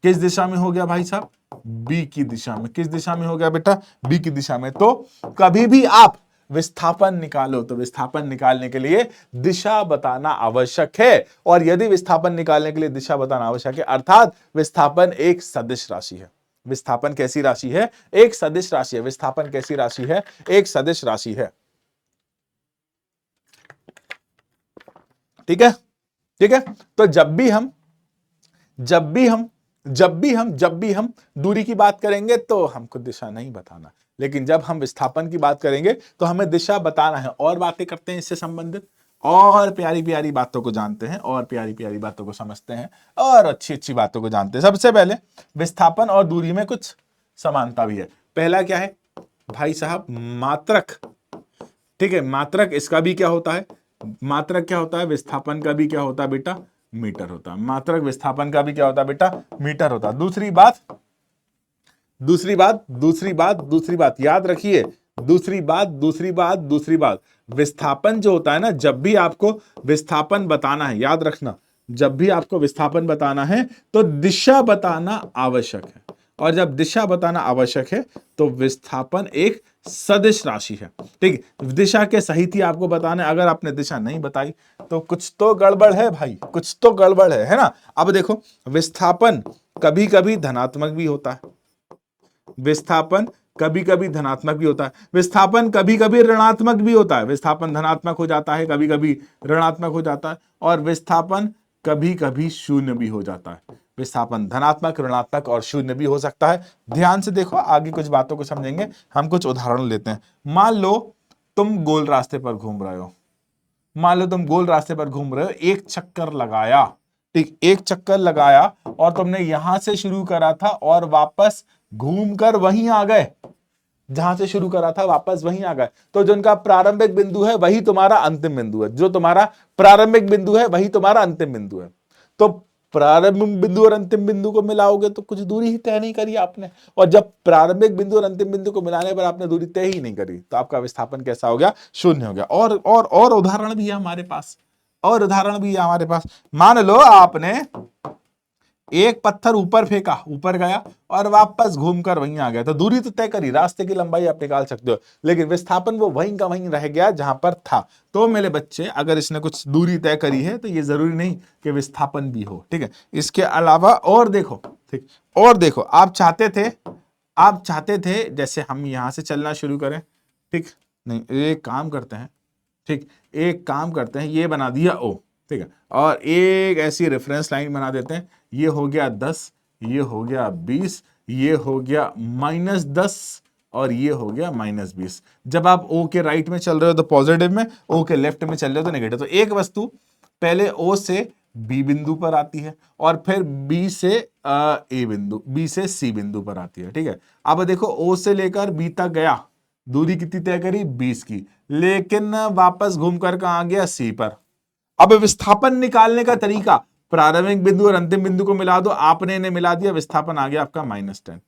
किस दिशा में हो गया भाई साहब, बी की दिशा में। किस दिशा में हो गया बेटा, बी की दिशा में। तो कभी भी आप विस्थापन निकालो तो विस्थापन निकालने के लिए दिशा बताना आवश्यक है। और यदि विस्थापन निकालने के लिए दिशा बताना आवश्यक है, अर्थात विस्थापन एक सदिश राशि है। विस्थापन कैसी राशि है, एक सदिश राशि है। विस्थापन कैसी राशि है, एक सदिश राशि है। ठीक है, ठीक है। तो जब भी हम दूरी की बात करेंगे तो हमको दिशा नहीं बताना, लेकिन जब हम विस्थापन की बात करेंगे तो हमें दिशा बताना है। और बातें करते हैं इससे संबंधित, और प्यारी प्यारी बातों को जानते हैं, और प्यारी प्यारी बातों को समझते हैं, और अच्छी अच्छी बातों को जानते हैं। सबसे पहले विस्थापन और दूरी में कुछ समानता भी है। पहला क्या है भाई साहब, मात्रक, ठीक है। मात्रक, इसका भी क्या होता है, मात्रक क्या होता है, विस्थापन का भी क्या होता है बेटा, मीटर होता है। मात्रक विस्थापन का भी क्या होता है बेटा, मीटर होता है। दूसरी बात याद रखिए, दूसरी बात, विस्थापन जो होता है ना, जब भी आपको विस्थापन बताना है, याद रखना, जब भी आपको विस्थापन बताना है तो दिशा बताना आवश्यक है। और जब दिशा बताना आवश्यक है तो विस्थापन एक सदिश राशि है, ठीक है। दिशा के सहित ही आपको बताना है। अगर आपने दिशा नहीं बताई तो कुछ तो गड़बड़ है भाई, कुछ तो गड़बड़ है ना। अब देखो, विस्थापन कभी कभी धनात्मक भी होता है, विस्थापन कभी कभी धनात्मक भी होता है, विस्थापन कभी कभी ऋणात्मक भी होता है। विस्थापन धनात्मक हो जाता है, कभी कभी ऋणात्मक हो जाता है, और विस्थापन कभी कभी शून्य भी हो जाता है। विस्थापन धनात्मक, ऋणात्मक और शून्य भी हो सकता है। ध्यान से देखो, आगे कुछ बातों को समझेंगे। हम कुछ उदाहरण लेते हैं। मान लो तुम गोल रास्ते पर घूम रहे हो, एक चक्कर लगाया, ठीक, एक चक्कर लगाया और तुमने यहां से शुरू करा था और वापस घूमकर वहीं आ गए, जहां से शुरू करा था वापस वहीं आ गए। तो जिनका प्रारंभिक बिंदु है वही तुम्हारा अंतिम बिंदु है, जो तुम्हारा प्रारंभिक बिंदु है वही तुम्हारा अंतिम बिंदु है। तो प्रारंभिक बिंदु और अंतिम बिंदु को मिलाओगे तो कुछ दूरी ही तय नहीं करी आपने, और जब प्रारंभिक बिंदु और अंतिम बिंदु को मिलाने पर आपने दूरी तय ही नहीं करी तो आपका विस्थापन कैसा हो गया, शून्य हो गया। और उदाहरण भी है हमारे पास, मान लो आपने एक पत्थर ऊपर फेंका, ऊपर गया और वापस घूमकर वहीं आ गया, तो दूरी तो तय करी, रास्ते की लंबाई आप निकाल सकते हो, लेकिन विस्थापन वो वहीं का वहीं रह गया जहां पर था। तो मेरे बच्चे, अगर इसने कुछ दूरी तय करी है तो ये जरूरी नहीं कि विस्थापन भी हो, ठीक है। इसके अलावा और देखो, ठीक, और देखो, आप चाहते थे जैसे हम यहां से चलना शुरू करें, ठीक, नहीं, एक काम करते हैं, ठीक, ये बना दिया ओ, ठीक है, और एक ऐसी रेफरेंस लाइन बना देते हैं। ये हो गया 10, ये हो गया 20, ये हो गया -10 और ये हो गया -20। जब आप ओ के राइट में चल रहे हो तो पॉजिटिव में, ओ के लेफ्ट में चल रहे हो तो नेगेटिव। तो एक वस्तु पहले ओ से बी बिंदु पर आती है और फिर बी से ए बिंदु, बी से सी बिंदु पर आती है, ठीक है। अब देखो, ओ से लेकर बी तक गया, दूरी कितनी तय करी, 20 की, लेकिन वापस घूमकर कहां आ गया, सी पर। अब विस्थापन निकालने का तरीका, प्रारंभिक बिंदु और अंतिम बिंदु को मिला दो, आपने इन्हें मिला दिया, विस्थापन आ गया आपका -10,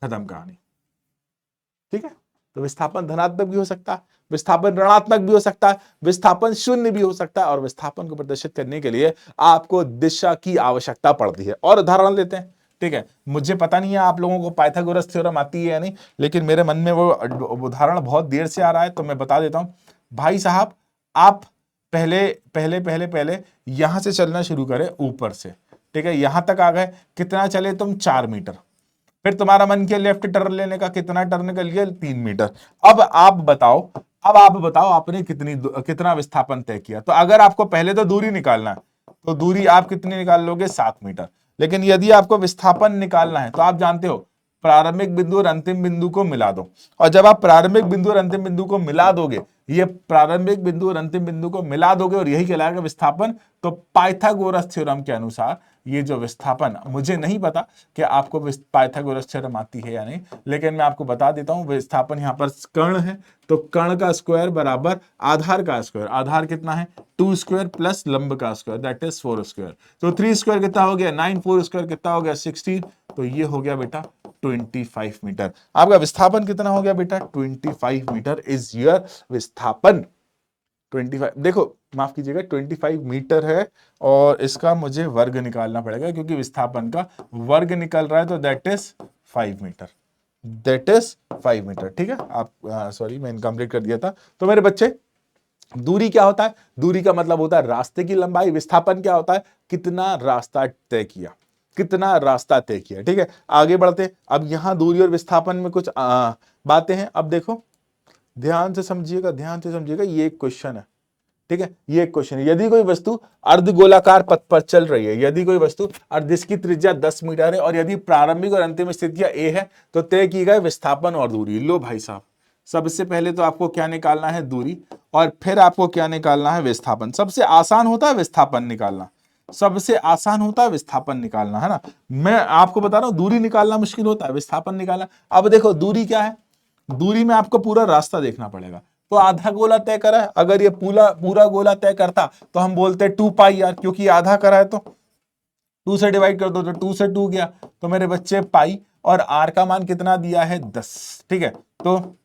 खत्म कहानी, ठीक है। तो विस्थापन धनात्मक भी हो सकता है, विस्थापन ऋणात्मक भी हो सकता है, विस्थापन शून्य भी हो सकता है, और विस्थापन को प्रदर्शित करने के लिए आपको दिशा की आवश्यकता पड़ती है। और उदाहरण लेते हैं, ठीक है, मुझे पता नहीं है आप लोगों को पाइथागोरस थ्योरम आती है या नहीं, लेकिन मेरे मन में वो उदाहरण बहुत देर से आ रहा है तो मैं बता देता हूं। भाई साहब, आप पहले पहले पहले पहले यहां से चलना शुरू करें ऊपर से, ठीक है, यहां तक आ गए, कितना चले तुम 4 मीटर, फिर तुम्हारा मन किया लेफ्ट टर्न लेने का, कितना टर्न कर लिया 3 मीटर। अब आप बताओ आपने कितना विस्थापन तय किया। तो अगर आपको पहले तो दूरी निकालना है तो दूरी आप कितनी निकाल लोगे, 7 मीटर। लेकिन यदि आपको विस्थापन निकालना है तो आप जानते हो प्रारंभिक बिंदु और अंतिम बिंदु को मिला दो, और जब आप प्रारंभिक बिंदु और अंतिम बिंदु को मिला दोगे, ये प्रारंभिक बिंदु और अंतिम बिंदु को मिला दोगे और यही कहलाएगा विस्थापन। तो पाइथागोरस थ्योरम के अनुसार ये जो विस्थापन, मुझे नहीं पता कि आपको पाइथागोरस थ्योरम आती है या नहीं, लेकिन मैं आपको बता देता हूं विस्थापन यहां पर कर्ण है तो कर्ण का स्क्वायर बराबर आधार का स्क्वायर, आधार कितना है 2 स्क्वायर प्लस लंब का स्क्वायर दैट इज 4 स्क्वायर। तो 3 स्क्वायर कितना हो गया 9, 4 स्क्वायर कितना हो गया 16, तो ये हो गया बेटा 25 मीटर। आपका विस्थापन कितना हो गया बेटा 25 मीटर इज योर विस्थापन। 25, देखो माफ कीजिएगा 25 मीटर है और इसका मुझे वर्ग निकालना पड़ेगा क्योंकि विस्थापन का वर्ग निकल रहा है, तो that is 5 metre, that is 5 metre. ठीक है, आप सॉरी मैं इनकम्प्लीट कर दिया था। तो मेरे बच्चे, दूरी क्या होता है, दूरी का मतलब होता है रास्ते की लंबाई, विस्थापन क्या होता है कितना रास्ता तय किया, कितना रास्ता तय किया। ठीक है, आगे बढ़ते। अब यहां दूरी और विस्थापन में कुछ बातें हैं। अब देखो ध्यान से समझिएगा, ध्यान से समझिएगा, ये एक क्वेश्चन है। ठीक है, ये एक क्वेश्चन है। यदि कोई वस्तु अर्धगोलाकार पथ पर चल रही है, यदि कोई वस्तु और जिसकी त्रिज्या 10 मीटर है और यदि प्रारंभिक और अंतिम स्थितियां ए है, तो तय की गई विस्थापन और दूरी। लो भाई साहब, सबसे पहले तो आपको क्या निकालना है दूरी, और फिर आपको क्या निकालना है विस्थापन। सबसे आसान होता है विस्थापन निकालना, सबसे आसान होता है विस्थापन निकालना, है ना। मैं आपको बता रहा हूं दूरी निकालना मुश्किल होता है, विस्थापन निकालना। अब देखो दूरी क्या है, दूरी में आपको पूरा रास्ता देखना पड़ेगा। तो आधा गोला तय करा है, अगर ये पूरा पूरा गोला तय करता तो हम बोलते 2 पाई आर, क्योंकि आधा करा है तो 2 से डिवाइड कर दो तो 2 से 2 गया, तो मेरे बच्चे पाई, और आर का मान कितना दिया है 10। ठीक है, तो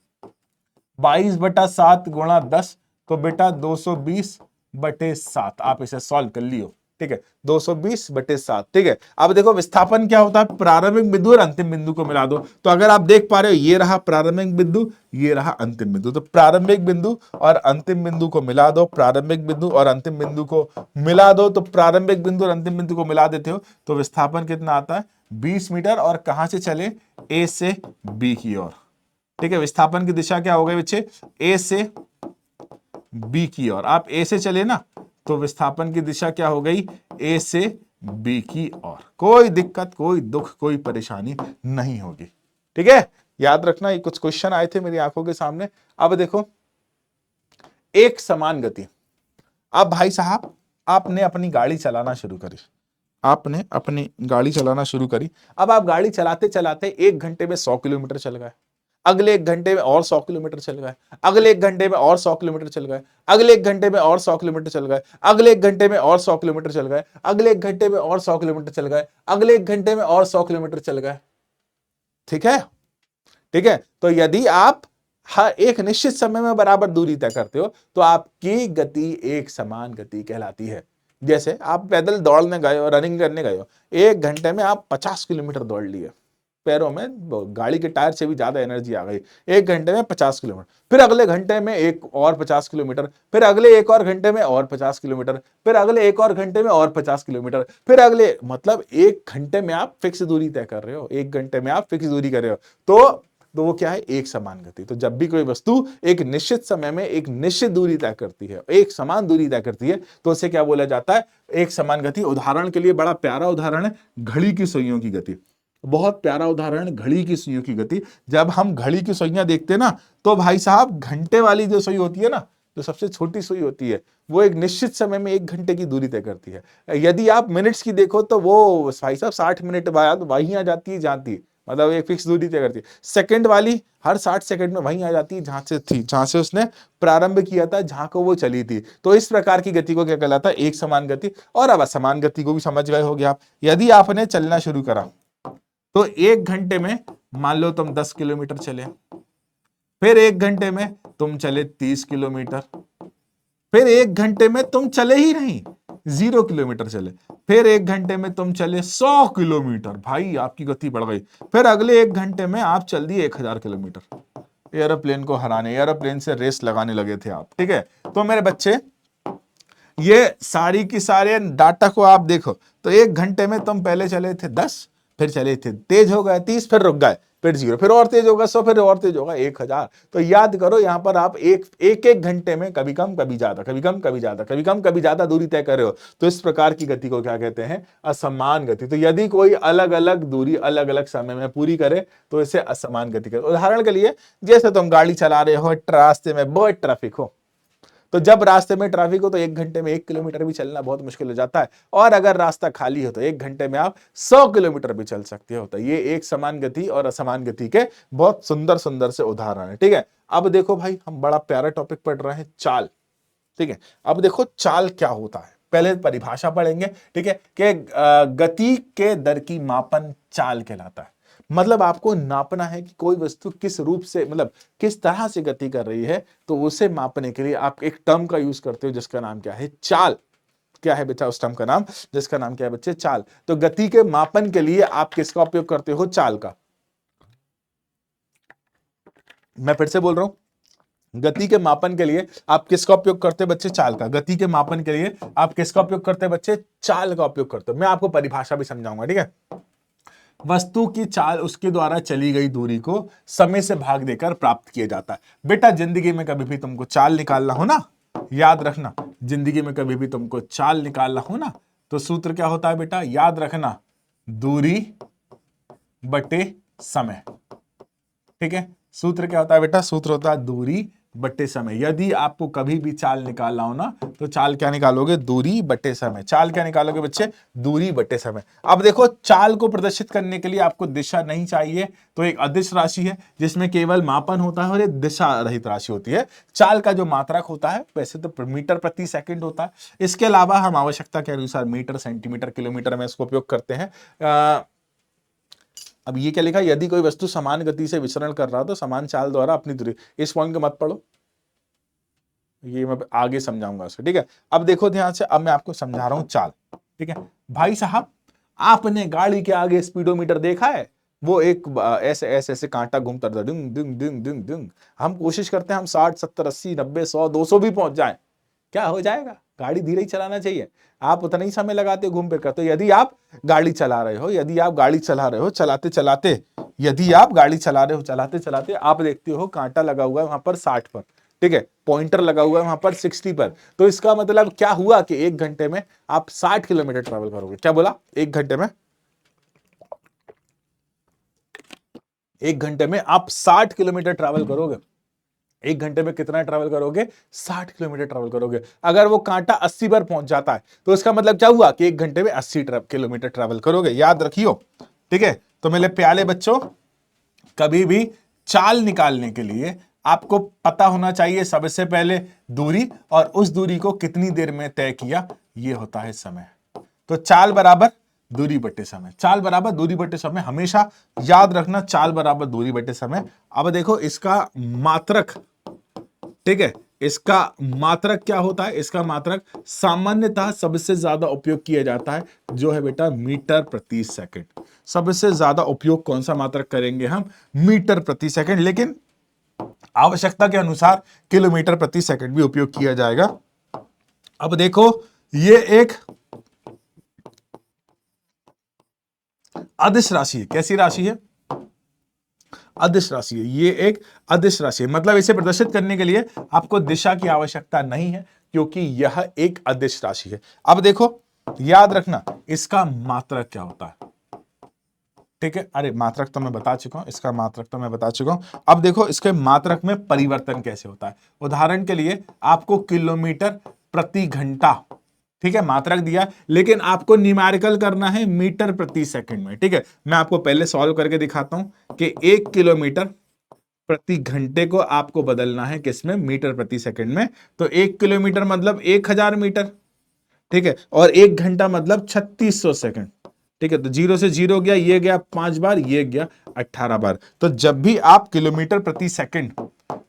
22/7 गुणा 10, तो बेटा 220/7, आप इसे सॉल्व कर लियो। ठीक है, 220/7। ठीक है, अब देखो विस्थापन क्या होता है, प्रारंभिक बिंदु और अंतिम बिंदु को मिला दो। तो अगर आप देख पा रहे हो ये रहा प्रारंभिक बिंदु, ये रहा अंतिम बिंदु, तो प्रारंभिक बिंदु और अंतिम बिंदु को मिला दो, प्रारंभिक बिंदु और अंतिम बिंदु को मिला दो। तो प्रारंभिक बिंदु और अंतिम बिंदु को मिला देते हो तो विस्थापन कितना आता है 20 मीटर, और कहां से चले ए से बी की ओर। ठीक है, विस्थापन की दिशा क्या हो गई बच्चे, ए से बी की ओर। आप ए से चले ना, तो विस्थापन की दिशा क्या हो गई, ए से बी की ओर। कोई दिक्कत, कोई दुख, कोई परेशानी नहीं होगी। ठीक है, याद रखना, ये कुछ क्वेश्चन आए थे मेरी आंखों के सामने। अब देखो एक समान गति। अब भाई साहब आपने अपनी गाड़ी चलाना शुरू करी, आपने अपनी गाड़ी चलाना शुरू करी। अब आप गाड़ी चलाते चलाते 1 घंटे में 100 किलोमीटर चल गए, अगले 1 घंटे में और 100 किलोमीटर चल गए, अगले 1 घंटे में और 100 किलोमीटर चल गए, अगले 1 घंटे में और 100 किलोमीटर चल गए, अगले 1 घंटे में और 100 किलोमीटर चल गए, अगले 1 घंटे में और 100 किलोमीटर चल गए, अगले 1 घंटे में और 100 किलोमीटर चल गए। ठीक है, ठीक है, तो यदि आप हर एक निश्चित समय में बराबर दूरी तय करते हो तो आपकी गति एक समान गति कहलाती है। जैसे आप पैदल दौड़ने गए हो, रनिंग करने गए हो, 1 घंटे में आप 50 किलोमीटर दौड़ लिए, पैरों में गाड़ी के टायर से भी ज्यादा एनर्जी आ गई, 1 घंटे में 50 किलोमीटर, फिर अगले घंटे में एक और 50 किलोमीटर, फिर अगले एक और घंटे में और 50 किलोमीटर, फिर अगले एक और घंटे में और 50 किलोमीटर, फिर अगले, मतलब 1 घंटे में आप फिक्स दूरी तय कर रहे हो, 1 घंटे में आप फिक्स दूरी कर रहे हो। तो वो क्या है, एक समान गति। तो जब भी कोई वस्तु एक निश्चित समय में एक निश्चित दूरी तय करती है, एक समान दूरी तय करती है, तो उसे क्या बोला जाता है, एक समान गति। उदाहरण के लिए बड़ा प्यारा उदाहरण है घड़ी की सुइयों की गति, बहुत प्यारा उदाहरण है घड़ी की सुइयों की गति। जब हम घड़ी की सुइयां देखते हैं ना, तो भाई साहब घंटे वाली जो सुई होती है ना, जो सबसे छोटी सुई होती है, वो एक निश्चित समय में 1 घंटे की दूरी तय करती है। यदि आप मिनट्स की देखो तो वो भाई साहब 60 मिनट बाद वहीं आ जाती है जहां थी, मतलब एक फिक्स दूरी तय करती है। सेकंड वाली हर 60 सेकंड में वहीं आ जाती है जहां से थी, जहां से उसने प्रारंभ किया था, जहां को वो चली थी। तो इस प्रकार की गति को क्या कहलाता है, एक समान गति। और अब असमान गति को भी समझ गए होगे आप। यदि आपने चलना शुरू करा तो 1 घंटे में मान लो तुम 10 किलोमीटर चले, फिर 1 घंटे में तुम चले 30 किलोमीटर, फिर 1 घंटे में तुम चले ही नहीं, 0 किलोमीटर चले। फिर 1 घंटे में तुम चले 100 किलोमीटर, भाई आपकी गति बढ़ गई। फिर अगले 1 घंटे में आप चल दिए 1000 किलोमीटर। एरोप्लेन को हराने, एरोप्लेन से रेस लगाने लगे थे आप, ठीक है। तो मेरे बच्चे ये सारी की सारे डाटा को आप देखो, तो 1 घंटे में तुम पहले चले थे 10, फिर चले थे तेज हो गए 30, फिर रुक गए, फिर 0, फिर और तेज होगा 100, फिर और तेज होगा 1000। तो याद करो यहां पर आप एक घंटे में कभी कम कभी ज्यादा, कभी कम कभी ज्यादा, कभी कम कभी ज्यादा दूरी तय कर रहे हो। तो इस प्रकार की गति को क्या कहते हैं? असमान गति। तो यदि कोई अलग अलग दूरी अलग अलग समय में पूरी करे तो इसे असमान गति कहते हैं। उदाहरण के लिए जैसे तुम गाड़ी चला रहे हो, रास्ते में बहुत ट्रैफिक हो, तो जब रास्ते में ट्रैफिक हो तो 1 घंटे में 1 किलोमीटर भी चलना बहुत मुश्किल हो जाता है, और अगर रास्ता खाली हो तो 1 घंटे में आप 100 किलोमीटर भी चल सकते हो। तो ये एक समान गति और असमान गति के बहुत सुंदर सुंदर से उदाहरण है, ठीक है। अब देखो भाई, हम बड़ा प्यारा टॉपिक पढ़ रहे हैं, चाल, ठीक है। अब देखो चाल क्या होता है, पहले परिभाषा पढ़ेंगे, ठीक है, कि गति के दर की मापन चाल कहलाता है। मतलब आपको नापना है कि कोई वस्तु किस रूप से, मतलब किस तरह से गति कर रही है, तो उसे मापने के लिए आप एक टर्म का यूज करते हो जिसका नाम क्या है? चाल। क्या है बेटा उस टर्म का नाम, जिसका नाम क्या है बच्चे? चाल। तो गति के मापन के लिए आप किसका उपयोग करते हो? चाल का। मैं फिर से बोल रहा हूं, गति के मापन के लिए आप किसका उपयोग करते हैं बच्चे? चाल का। गति के मापन के लिए आप किसका उपयोग करते हैं बच्चे? चाल का उपयोग करते हो। मैं आपको परिभाषा भी समझाऊंगा, ठीक है। वस्तु की चाल उसके द्वारा चली गई दूरी को समय से भाग देकर प्राप्त किया जाता है। बेटा जिंदगी में कभी भी तुमको चाल निकालना हो ना, याद रखना, जिंदगी में कभी भी तुमको चाल निकालना हो ना, तो सूत्र क्या होता है बेटा? याद रखना, दूरी बटे समय, ठीक है। सूत्र क्या होता है बेटा? सूत्र होता है दूरी बटे समय। यदि आपको कभी भी चाल निकालना हो ना, तो चाल क्या निकालोगे? दूरी बटे समय। चाल क्या निकालोगे बच्चे? दूरी बटे समय। अब देखो, चाल को प्रदर्शित करने के लिए आपको दिशा नहीं चाहिए, तो एक अदिश राशि है जिसमें केवल मापन होता है और एक दिशा रहित राशि होती है। चाल का जो मात्रक होता है वैसे तो मीटर प्रति सेकंड होता है। इसके अलावा हम आवश्यकता के अनुसार मीटर, सेंटीमीटर, किलोमीटर में इसको उपयोग करते हैं। अब ये क्या लिखा? यदि कोई वस्तु समान गति से विचरण कर रहा हो तो समान चाल द्वारा अपनी दूरी। इस पॉइंट को मत पढ़ो, ये मैं आगे समझाऊंगा उसको, ठीक है। अब देखो ध्यान से, अब मैं आपको समझा रहा हूं चाल, ठीक है। भाई साहब, आपने गाड़ी के आगे स्पीडोमीटर देखा है? वो एक ऐसे ऐसे ऐसे कांटा घूमता रहता है, डिंग डिंग डिंग डिंग डिंग। हम कोशिश करते हैं हम 60, 70, 80, 90, 100, 200 भी पहुंच जाएं। क्या हो जाएगा? गाड़ी धीरे ही चलाना चाहिए। आप उतना ही समय लगाते हो घूम फिर कर। तो यदि आप गाड़ी चला रहे हो, यदि आप गाड़ी चला रहे हो, चलाते चलाते, यदि आप गाड़ी चला रहे हो, चलाते चलाते आप देखते हो कांटा लगा हुआ है वहां पर 60 पर, ठीक है, पॉइंटर लगा हुआ है वहां पर 60 पर। तो इसका मतलब क्या हुआ कि 1 घंटे में आप 60 किलोमीटर ट्रेवल करोगे। क्या बोला? 1 घंटे में, 1 घंटे में आप 60 किलोमीटर ट्रैवल करोगे। 1 घंटे में कितना ट्रैवल करोगे? 60 किलोमीटर ट्रैवल करोगे। अगर वो कांटा 80 पर पहुंच जाता है तो इसका मतलब क्या हुआ कि 1 घंटे में 80 किलोमीटर ट्रैवल करोगे। याद रखियो, ठीक है। तो मेरे प्यारे बच्चों, कभी भी चाल निकालने के लिए आपको पता होना चाहिए सबसे पहले दूरी, और उस दूरी को कितनी देर में तय किया, ये होता है समय। तो चाल बराबर दूरी बटे समय, चाल बराबर दूरी बटे समय, हमेशा याद रखना, चाल बराबर दूरी बटे समय। अब देखो इसका मात्रक, ठीक है, इसका मात्रक क्या होता है? इसका मात्रक सामान्यतः सबसे ज्यादा उपयोग किया जाता है जो है बेटा मीटर प्रति सेकंड। सबसे ज्यादा उपयोग कौन सा मात्रक करेंगे हम? मीटर प्रति सेकंड। लेकिन आवश्यकता के अनुसार किलोमीटर प्रति सेकंड भी उपयोग किया जाएगा। अब देखो, ये एक अदिश राशि है। कैसी राशि है? अदिश राशि है। ये एक अदिश राशि है, मतलब इसे प्रदर्शित करने के लिए आपको दिशा की आवश्यकता नहीं है क्योंकि यह एक अदिश राशि है। अब देखो, याद रखना इसका मात्रक क्या होता है, ठीक है। अरे मात्रक तो मैं बता चुका हूं, इसका मात्रक तो मैं बता चुका हूं। अब देखो इसके मात्रक में परिवर्तन कैसे होता है। उदाहरण के लिए आपको किलोमीटर प्रति घंटा, ठीक है, मात्रक दिया, लेकिन आपको न्यूमेरिकल करना है मीटर प्रति सेकंड में, ठीक है। मैं आपको पहले सॉल्व करके दिखाता हूं कि 1 किलोमीटर प्रति घंटे को आपको बदलना है किसमें? मीटर प्रति सेकंड में। तो 1 किलोमीटर मतलब 1000 मीटर, ठीक है, और 1 घंटा मतलब 3600 सेकंड, ठीक है। तो 0 से 0 गया, ये गया 5 बार, ये गया 18 बार। तो जब भी आप किलोमीटर प्रति सेकंड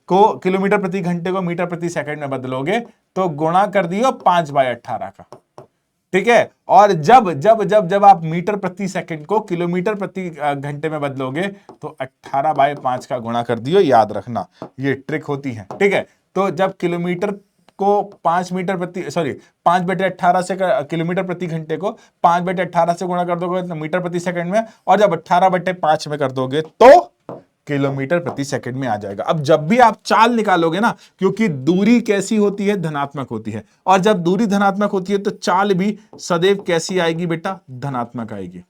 को, किलोमीटर प्रति घंटे को मीटर प्रति सेकंड में बदलोगे तो गुणा कर दियो 5/18 का, ठीक है। और जब जब जब जब आप मीटर प्रति सेकंड को किलोमीटर प्रति घंटे में बदलोगे तो 18/5 का गुणा कर दियो, याद रखना ये ट्रिक होती है। ठीक है, तो जब किलोमीटर को 5/18 से किलोमीटर प्रति घंटे को 5/18 से गुणा कर दोगे तो मीटर प्रति सेकंड में, और जब 18/5 में कर दोगे तो किलोमीटर प्रति सेकंड में आ जाएगा। अब जब भी आप चाल निकालोगे ना, क्योंकि दूरी कैसी होती है, धनात्मक होती है, और जब दूरी धनात्मक होती है तो चाल भी सदैव कैसी आएगी बेटा, धनात्मक आएगी।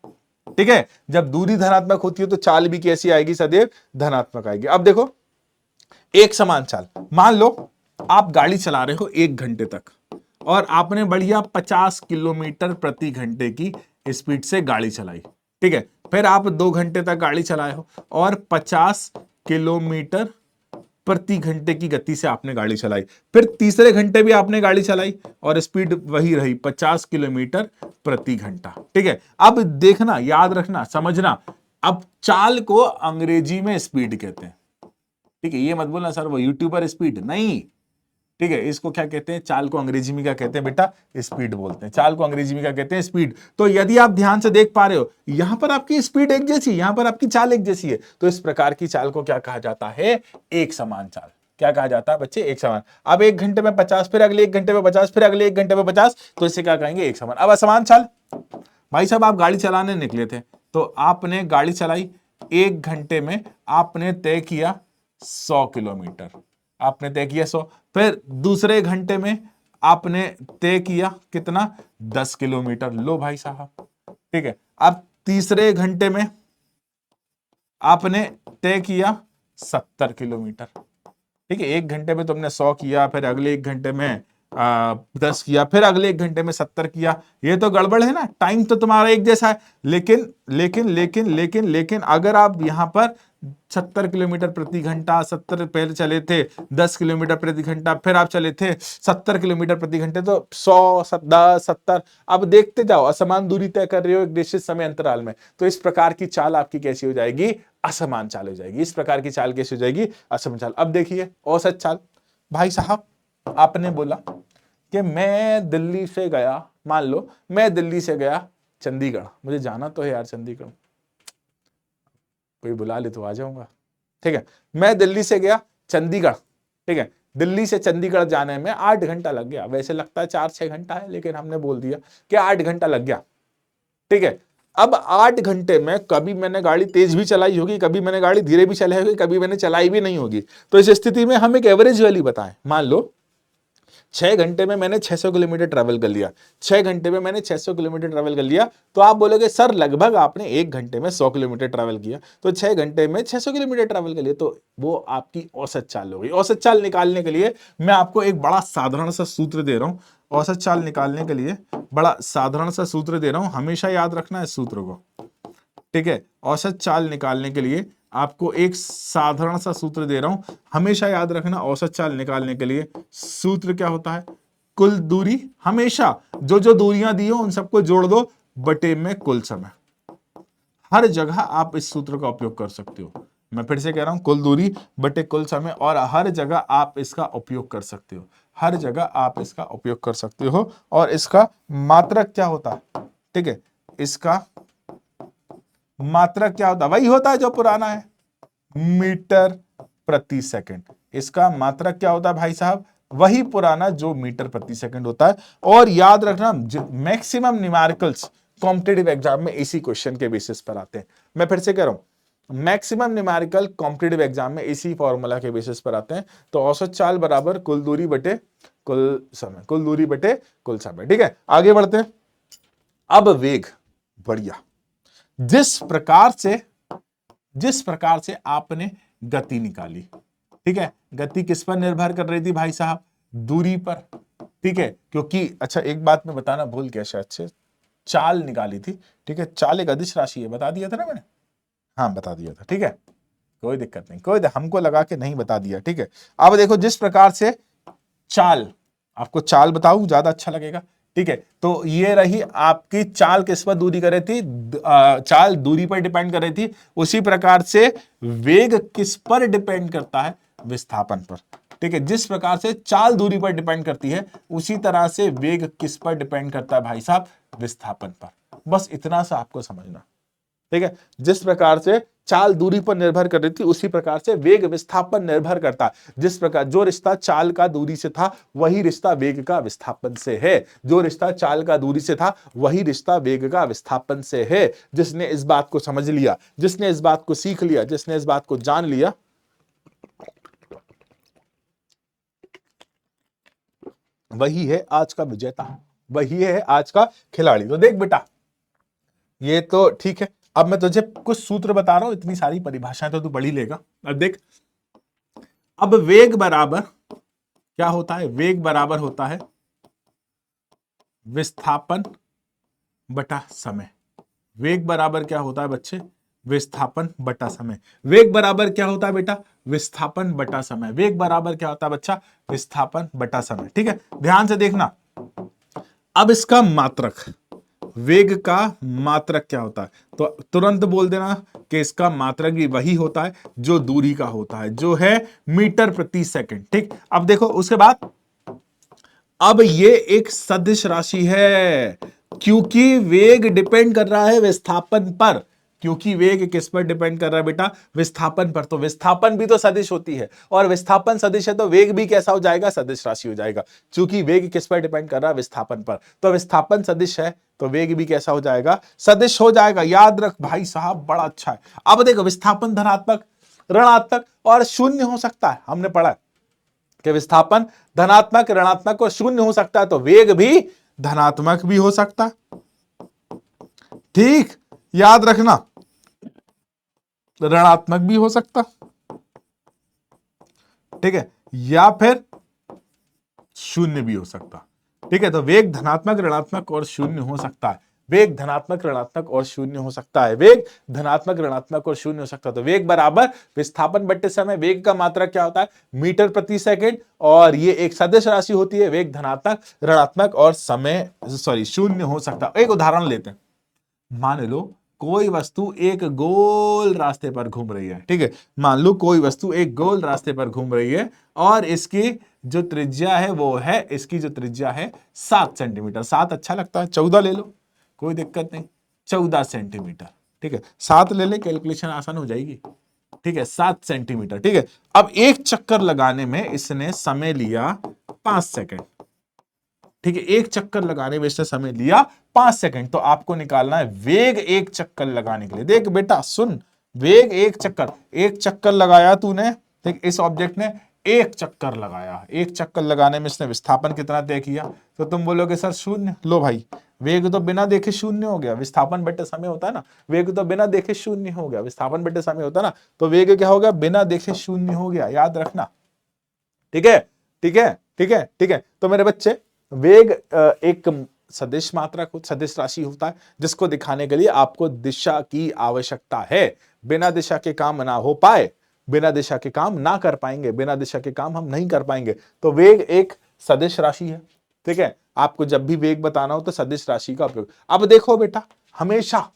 ठीक है, जब दूरी धनात्मक होती है तो चाल भी कैसी आएगी, सदैव धनात्मक आएगी। अब देखो एक समान चाल, मान लो आप गाड़ी चला रहे हो 1 घंटे तक और आपने बढ़िया 50 किलोमीटर प्रति घंटे की स्पीड से गाड़ी चलाई। ठीक है, फिर आप 2 घंटे तक गाड़ी चलाए हो और 50 किलोमीटर प्रति घंटे की गति से आपने गाड़ी चलाई। फिर तीसरे घंटे भी आपने गाड़ी चलाई और स्पीड वही रही 50 किलोमीटर प्रति घंटा। ठीक है, अब देखना, याद रखना, समझना, अब चाल को अंग्रेजी में स्पीड कहते हैं। ठीक है, ये मत बोलना सर वो यूट्यूबर स्पीड नहीं। ठीक है, इसको क्या कहते हैं, चाल को अंग्रेजी में क्या कहते हैं बेटा, स्पीड बोलते हैं। चाल को अंग्रेजी में क्या कहते हैं, स्पीड। तो यदि आप ध्यान से देख पा रहे हो, यहां पर आपकी स्पीड एक जैसी, यहां पर आपकी चाल एक जैसी है, तो इस प्रकार की चाल को क्या कहा जाता है, एक समान चाल। क्या कहा जाता है बच्चे, एक समान। अब 1 घंटे में 50, फिर अगले 1 घंटे में 50, फिर अगले 1 घंटे में 50, तो इसे क्या कहेंगे, एक समान। अब असमान चाल, भाई साहब आप गाड़ी चलाने निकले थे तो आपने गाड़ी चलाई 1 घंटे में, आपने तय किया 100 किलोमीटर, आपने तय किया 100। फिर दूसरे घंटे में आपने तय किया कितना, 10 किलोमीटर। लो भाई साहब, ठीक है। अब तीसरे घंटे में आपने तय किया 70 किलोमीटर। ठीक है, 1 घंटे में तुमने 100 किया, फिर अगले 1 घंटे में 10 किया, फिर अगले 1 घंटे में 70 किया। ये तो गड़बड़ है ना, टाइम तो तुम्हारा एक जैसा है, लेकिन लेकिन लेकिन लेकिन लेकिन अगर आप यहां पर 70 किलोमीटर प्रति घंटा, 70 पहले चले थे, 10 किलोमीटर प्रति घंटा, फिर आप चले थे 70 किलोमीटर प्रति घंटे, तो 100, 10, 70, अब देखते जाओ, असमान दूरी तय कर रहे हो एक निश्चित समय अंतराल में, तो इस प्रकार की चाल आपकी कैसी हो जाएगी, असमान चाल हो जाएगी। इस प्रकार की चाल कैसी हो जाएगी, असमान चाल। अब देखिए औसत चाल, भाई साहब आपने बोला कि मैं दिल्ली से गया, मान लो मैं दिल्ली से गया चंडीगढ़, मुझे जाना तो है यार चंडीगढ़, कोई बुला ले तो आ जाऊंगा। ठीक है, मैं दिल्ली से गया चंडीगढ़। ठीक है, दिल्ली से चंडीगढ़ जाने में 8 घंटा लग गया, वैसे लगता है 4-6 घंटा है, लेकिन हमने बोल दिया कि 8 घंटा लग गया। ठीक है, अब 8 घंटे में कभी मैंने गाड़ी तेज भी चलाई होगी, कभी मैंने गाड़ी धीरे भी चलाई होगी, कभी मैंने चलाई भी नहीं होगी। तो इस स्थिति में हम एक एवरेज वैल्यू बताएं, मान लो 6 घंटे में मैंने 600 किलोमीटर ट्रेवल कर लिया, 6 घंटे में मैंने 600 किलोमीटर ट्रेवल कर लिया, तो आप बोलोगे सर लगभग आपने 1 घंटे में 100 किलोमीटर ट्रेवल किया, तो 6 घंटे में 600 किलोमीटर ट्रेवल कर लिया, तो वो आपकी औसत चाल हो गई। औसत चाल निकालने के लिए मैं आपको एक बड़ा साधारण सा सूत्र दे रहा हूं, औसत चाल निकालने के लिए बड़ा साधारण सा सूत्र दे रहा हूं, हमेशा याद रखना इस सूत्र को। ठीक है, औसत चाल निकालने के लिए आपको एक साधारण सा सूत्र दे रहा हूं, हमेशा याद रखना। औसत चाल निकालने के लिए सूत्र क्या होता है, कुल दूरी, हमेशा जो जो दूरियां दी हो उन सबको जोड़ दो बटे में कुल समय। हर जगह आप इस सूत्र का उपयोग कर सकते हो। मैं फिर से कह रहा हूं, कुल दूरी बटे कुल समय, और हर जगह आप इसका उपयोग कर सकते हो, हर जगह आप इसका उपयोग कर सकते हो। और इसका मात्रक क्या होता है, ठीक है, इसका मात्रक क्या होता है, वही होता है जो पुराना है, मीटर प्रति सेकंड। इसका मात्रक क्या होता है भाई साहब, वही पुराना जो मीटर प्रति सेकंड होता है। और याद रखना मैक्सिमम न्यूमेरिकल्स कॉम्पिटिटिव एग्जाम में इसी क्वेश्चन के बेसिस पर आते हैं। मैं फिर से कह रहा हूं, मैक्सिमम न्यूमेरिकल कॉम्पिटिटिव एग्जाम में इसी फॉर्मूला के बेसिस पर आते हैं। तो औसत चाल बराबर कुल दूरी बटे कुल समय, कुल दूरी बटे कुल समय। ठीक है, आगे बढ़ते हैं। अब वेग, बढ़िया, जिस प्रकार से आपने गति निकाली, ठीक है, गति किस पर निर्भर कर रही थी भाई साहब, दूरी पर। ठीक है, क्योंकि अच्छा एक बात मैं बताना भूल गया शायद से, चाल निकाली थी। ठीक है, चाल एक अदिश राशि है, बता दिया था ना मैंने, हाँ बता दिया था। ठीक है, कोई दिक्कत नहीं, कोई हमको लगा के नहीं बता दिया। ठीक है, अब देखो जिस प्रकार से चाल, आपको चाल बताऊं ज्यादा अच्छा लगेगा। ठीक है, तो ये रही आपकी चाल, किस पर दूरी कर रही थी, चाल दूरी पर डिपेंड कर रही थी। उसी प्रकार से वेग किस पर डिपेंड करता है, विस्थापन पर। ठीक है, जिस प्रकार से चाल दूरी पर डिपेंड करती है उसी तरह से वेग किस पर डिपेंड करता है भाई साहब, विस्थापन पर। बस इतना सा आपको समझना, ठीक है। जिस प्रकार से चाल दूरी पर निर्भर कर रही थी उसी प्रकार से वेग विस्थापन निर्भर करता है। जिस प्रकार जो रिश्ता चाल का दूरी से था वही रिश्ता वेग का विस्थापन से है। जो रिश्ता चाल का दूरी से था वही रिश्ता वेग का विस्थापन से है। जिसने इस बात को समझ लिया, जिसने इस बात को सीख लिया, जिसने इस बात को जान लिया, वही है आज का विजेता, वही है आज का खिलाड़ी। तो देख बेटा, ये तो ठीक है। अब मैं तुझे कुछ सूत्र बता रहा हूं, इतनी सारी परिभाषाएं तो तू पढ़ ही लेगा। अब देख, अब वेग बराबर क्या होता है, वेग बराबर होता है विस्थापन बटा समय। वेग बराबर क्या होता है बच्चे, विस्थापन बटा समय। वेग बराबर क्या होता है बेटा, विस्थापन बटा समय। वेग बराबर क्या होता है बच्चा, विस्थापन बटा समय। ठीक है, ध्यान से देखना। अब इसका मात्रक, वेग का मात्रक क्या होता है, तो तुरंत बोल देना कि इसका मात्रक भी वही होता है जो दूरी का होता है, जो है मीटर प्रति सेकंड। ठीक, अब देखो उसके बाद, अब ये एक सदिश राशि है क्योंकि वेग डिपेंड कर रहा है विस्थापन पर। क्योंकि वेग किस पर डिपेंड कर रहा है बेटा, विस्थापन पर। तो विस्थापन भी तो सदिश होती है, और विस्थापन सदिश है तो वेग भी कैसा हो जाएगा, सदिश राशि हो जाएगा। क्योंकि वेग किस पर डिपेंड कर रहा है, विस्थापन पर। तो विस्थापन सदिश है तो वेग भी कैसा हो जाएगा, सदिश हो जाएगा। याद रख भाई साहब, बड़ा अच्छा है। अब देखो, विस्थापन धनात्मक, ऋणात्मक और शून्य हो सकता है। हमने पढ़ा कि विस्थापन धनात्मक, ऋणात्मक और शून्य हो सकता है, तो वेग भी धनात्मक भी हो सकता है। ठीक, याद रखना, ऋणात्मक भी हो सकता, ठीक है, या फिर शून्य भी हो सकता। ठीक है, तो वेग धनात्मक, ऋणात्मक और शून्य हो सकता है। वेग धनात्मक, ऋणात्मक और शून्य हो सकता है। वेग धनात्मक, ऋणात्मक और शून्य हो सकता है। तो वेग बराबर विस्थापन बट्टे समय। वेग का मात्रक क्या होता है, मीटर प्रति सेकंड, और ये एक सदिश राशि होती है। वेग धनात्मक, ऋणात्मक और समय शून्य हो सकता है। एक उदाहरण लेते हैं। मान लो कोई वस्तु एक गोल रास्ते पर घूम रही है। ठीक है, मान लो कोई वस्तु एक गोल रास्ते पर घूम रही है और इसकी जो त्रिज्या है वो है, इसकी जो त्रिज्या है 7 सेंटीमीटर। 7 अच्छा लगता है, 14 ले लो, कोई दिक्कत नहीं, 14 सेंटीमीटर। ठीक है, 7 ले ले, कैलकुलेशन आसान हो जाएगी। ठीक है, 7 सेंटीमीटर। ठीक है, अब एक चक्कर लगाने में इसने समय लिया 5 सेकंड। ठीक है, एक चक्कर लगाने में इसने समय लिया 5 सेकंड। तो आपको निकालना है वेग एक चक्कर लगाने के लिए। देख बेटा सुन, वेग एक चक्कर लगाया तूने, ठीक, इस ऑब्जेक्ट ने एक चक्कर लगाया। एक चक्कर लगाने में इसने विस्थापन कितना तय किया, तो तुम बोलोगे सर शून्य। लो भाई, वेग तो बिना देखे शून्य हो गया। विस्थापन बटे समय होता है ना, वेग तो बिना देखे शून्य हो गया। विस्थापन बटे समय होता है ना, तो वेग क्या हो गया, बिना देखे शून्य हो गया। याद रखना, ठीक है, ठीक है, ठीक है, ठीक है। तो मेरे बच्चे, वेग एक सदिश मात्रक, सदिश राशि होता है जिसको दिखाने के लिए आपको दिशा की आवश्यकता है। बिना दिशा के काम ना हो पाए, बिना दिशा के काम ना कर पाएंगे, बिना दिशा के काम हम नहीं कर पाएंगे। तो वेग एक सदिश राशि है। ठीक है, आपको जब भी वेग बताना हो तो सदिश राशि का उपयोग। अब देखो बेटा, हमेशा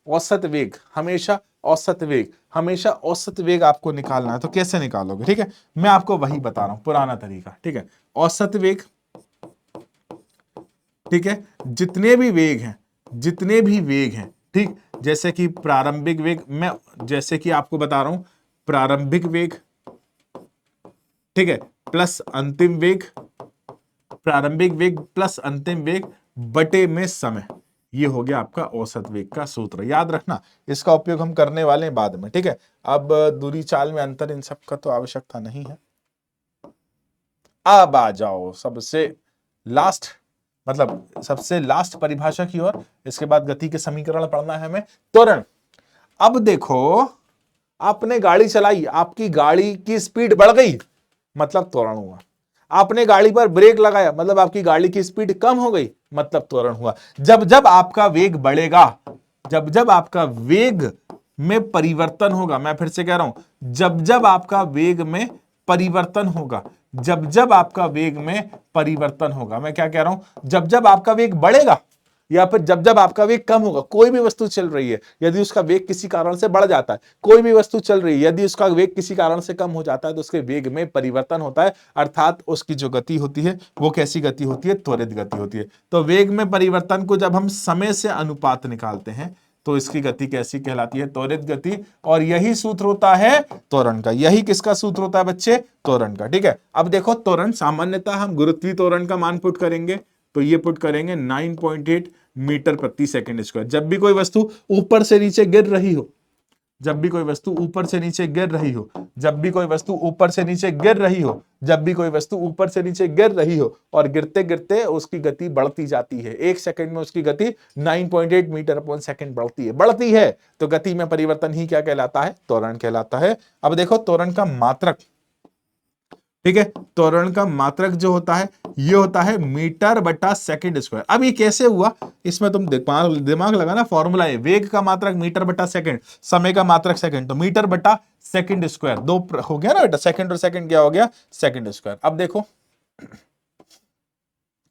औसत वेग, हमेशा औसत वेग, हमेशा औसत वेग आपको निकालना है। तो कैसे निकालोगे, ठीक है, मैं आपको वही बता रहा हूं, पुराना तरीका। ठीक है, औसत वेग, ठीक है, जितने भी वेग हैं, जितने भी वेग हैं, ठीक, जैसे कि प्रारंभिक वेग, मैं जैसे कि आपको बता रहा हूं, प्रारंभिक वेग, ठीक है, प्लस अंतिम वेग, प्रारंभिक वेग प्लस अंतिम वेग बटे में समय, ये हो गया आपका औसत वेग का सूत्र। याद रखना, इसका उपयोग हम करने वाले हैं बाद में। ठीक है, अब दूरी चाल में अंतर, इन सब का तो आवश्यकता नहीं है। अब आ जाओ सबसे लास्ट, मतलब सबसे लास्ट परिभाषा की ओर। इसके बाद गति के समीकरण पढ़ना है हमें, त्वरण। अब देखो, आपने गाड़ी चलाई, आपकी गाड़ी की स्पीड बढ़ गई, मतलब त्वरण हुआ। आपने गाड़ी पर ब्रेक लगाया, मतलब आपकी गाड़ी की स्पीड कम हो गई, मतलब त्वरण हुआ। जब जब आपका वेग बढ़ेगा, जब जब आपका वेग में परिवर्तन होगा, मैं फिर से कह रहा हूं, जब जब आपका वेग में परिवर्तन होगा, जब जब आपका वेग में परिवर्तन होगा, मैं क्या कह रहा हूं, जब जब आपका वेग बढ़ेगा, या फिर जब जब आपका वेग कम होगा, कोई भी वस्तु चल रही है यदि उसका वेग किसी कारण से बढ़ जाता है, कोई भी वस्तु चल रही है यदि उसका वेग किसी कारण से कम हो जाता है, तो उसके वेग में परिवर्तन होता है, अर्थात उसकी जो गति होती है वो कैसी गति होती है, त्वरित गति होती है। तो वेग में परिवर्तन को जब हम समय से अनुपात निकालते हैं तो इसकी गति कैसी कहलाती है, त्वरित गति। और यही सूत्र होता है त्वरण का। यही किसका सूत्र होता है बच्चे, त्वरण का। ठीक है, अब देखो त्वरण, सामान्यतः हम गुरुत्वीय त्वरण का मान पुट करेंगे, तो ये पुट करेंगे 9.8 मीटर प्रति सेकंड स्क्वायर। जब भी कोई वस्तु ऊपर से नीचे गिर रही हो, जब भी कोई वस्तु ऊपर से नीचे गिर रही हो, जब भी कोई वस्तु ऊपर से नीचे गिर रही हो, जब भी कोई वस्तु ऊपर से नीचे गिर रही हो और गिरते गिरते उसकी गति बढ़ती जाती है, एक सेकंड में उसकी गति 9.8 मीटर पर सेकंड बढ़ती है, तो गति में परिवर्तन ही क्या कहलाता है, त्वरण कहलाता है। अब देखो त्वरण का मात्रक, ठीक है, त्वरण का मात्रक जो होता है ये होता है मीटर बटा सेकंड स्क्वायर। अब ये कैसे हुआ, इसमें तुम दिमाग लगाना, फॉर्मूला है वेग का मात्रक मीटर बटा सेकंड, समय का मात्रक सेकंड, तो मीटर बटा सेकंड स्क्वायर, दो हो गया ना बेटा, सेकंड और सेकंड क्या हो गया, सेकंड स्क्वायर। अब देखो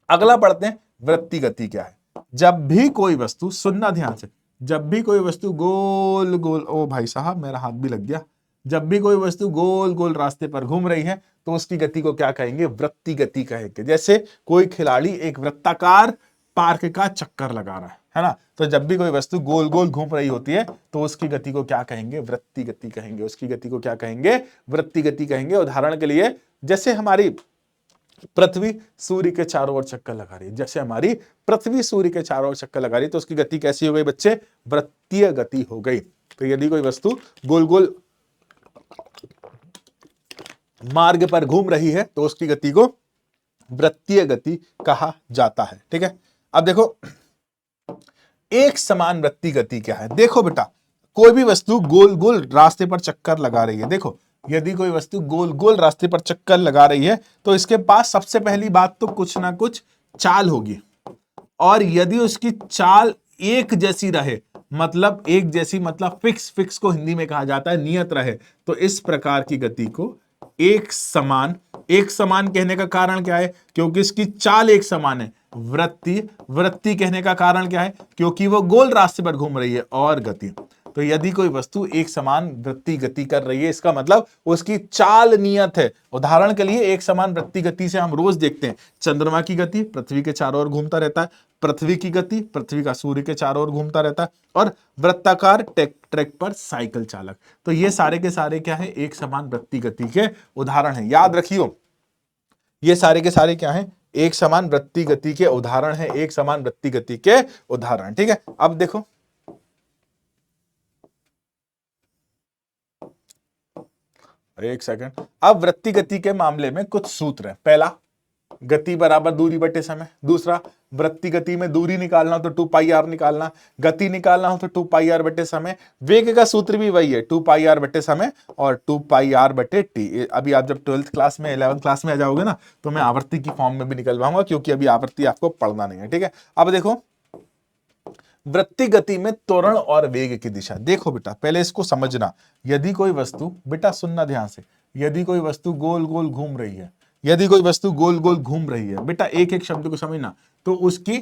अगला पढ़ते हैं, वृत्ति गति क्या है। जब भी कोई वस्तु, सुनना ध्यान से, जब भी कोई वस्तु गोल गोल, ओ भाई साहब मेरा हाथ भी लग गया, जब भी कोई वस्तु गोल गोल रास्ते पर घूम रही है तो उसकी गति को क्या कहेंगे, वृत्ति गति कहेंगे। जैसे कोई खिलाड़ी एक वृत्ताकार पार्क का चक्कर लगा रहा है ना, तो जब भी कोई वस्तु गोल गोल घूम रही होती है तो उसकी गति को क्या कहेंगे, वृत्ति गति कहेंगे। उसकी गति को क्या कहेंगे, वृत्ति गति कहेंगे। उदाहरण के लिए जैसे हमारी पृथ्वी सूर्य के चारों ओर चक्कर लगा रही है, जैसे हमारी पृथ्वी सूर्य के चारों ओर चक्कर लगा रही है, तो उसकी गति कैसी हो गई बच्चे, वृत्तीय गति हो गई। तो यदि कोई वस्तु गोल गोल मार्ग पर घूम रही है तो उसकी गति को वृत्तीय गति कहा जाता है। ठीक है, अब देखो एक समान वृत्तीय गति क्या है। देखो बेटा, कोई भी वस्तु गोल गोल रास्ते पर चक्कर लगा रही है, देखो यदि कोई वस्तु गोल गोल रास्ते पर चक्कर लगा रही है तो इसके पास सबसे पहली बात तो कुछ ना कुछ चाल होगी, और यदि उसकी चाल एक जैसी रहे, मतलब एक जैसी मतलब फिक्स को हिंदी में कहा जाता है नियत रहे, तो इस प्रकार की गति को एक समान कहने का कारण क्या है, क्योंकि इसकी चाल एक समान है। वृत्ति कहने का कारण क्या है, क्योंकि वो गोल रास्ते पर घूम रही है। और गति, तो यदि कोई वस्तु एक समान वृत्ति गति कर रही है, इसका मतलब उसकी चाल नियत है। उदाहरण के लिए एक समान वृत्ति गति से हम रोज देखते हैं, चंद्रमा की गति पृथ्वी के चारों ओर घूमता रहता है, पृथ्वी की गति पृथ्वी का सूर्य के चारों ओर घूमता रहता है, और वृत्ताकार ट्रैक पर साइकिल चालक। तो ये सारे के सारे क्या है, एक समान वृत्ति गति के उदाहरण है। याद रखियो, ये सारे के सारे क्या है, एक समान वृत्ति गति के उदाहरण है, एक समान वृत्ति गति के उदाहरण। ठीक है, अब देखो एक सेकंड, अब वृत्ति गति के मामले में कुछ सूत्र है। पहला, गति बराबर दूरी बटे समय। दूसरा, वृत्ति गति में दूरी निकालना हो तो 2 पाई आर निकालना, गति निकालना हो तो 2 पाई आर बटे समय। वेग का सूत्र भी वही है, 2 पाई आर बटे समय और 2 पाई आर बटे टी। अभी आप जब 12th क्लास में 11th क्लास में आ जाओगे ना, तो मैं आवर्ती की फॉर्म में भी निकलवाऊंगा, क्योंकि अभी आवर्ती आपको पढ़ना नहीं है। ठीक है, अब देखो वृत्ति गति में त्वरण और वेग की दिशा। देखो बेटा, पहले इसको समझना। यदि कोई वस्तु, बेटा सुनना ध्यान से, यदि कोई वस्तु गोल गोल घूम रही है, यदि कोई वस्तु गोल गोल घूम रही है, बेटा एक एक शब्द को समझना, तो उसकी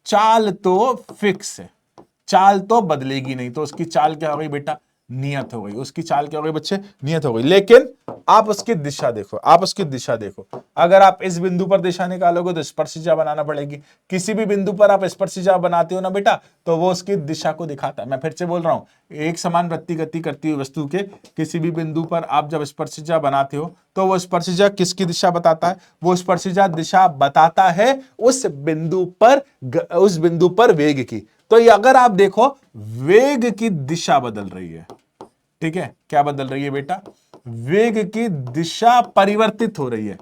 चाल तो फिक्स है, चाल तो बदलेगी नहीं। तो उसकी चाल क्या हो गई बेटा, नियत हो गई। उसकी चाल क्या हो गई बच्चे, नियत हो गई। लेकिन आप उसकी दिशा देखो, आप उसकी दिशा देखो। अगर आप इस बिंदु पर दिशा निकालोगे तो स्पर्शिजा बनाना पड़ेगी। किसी भी बिंदु पर आप स्पर्शिजा बनाते हो ना बेटा, तो वो उसकी दिशा को दिखाता है। मैं फिर से बोल रहा हूं, एक समान वृत्ति गति करती हुई वस्तु के किसी भी बिंदु पर आप जब स्पर्शिजा बनाते हो तो वो स्पर्शिजा किसकी दिशा बताता है, वो स्पर्शिजा दिशा बताता है उस बिंदु पर वेग की। तो ये अगर आप देखो, वेग की दिशा बदल रही है। ठीक है, क्या बदल रही है बेटा, वेग की दिशा परिवर्तित हो रही है।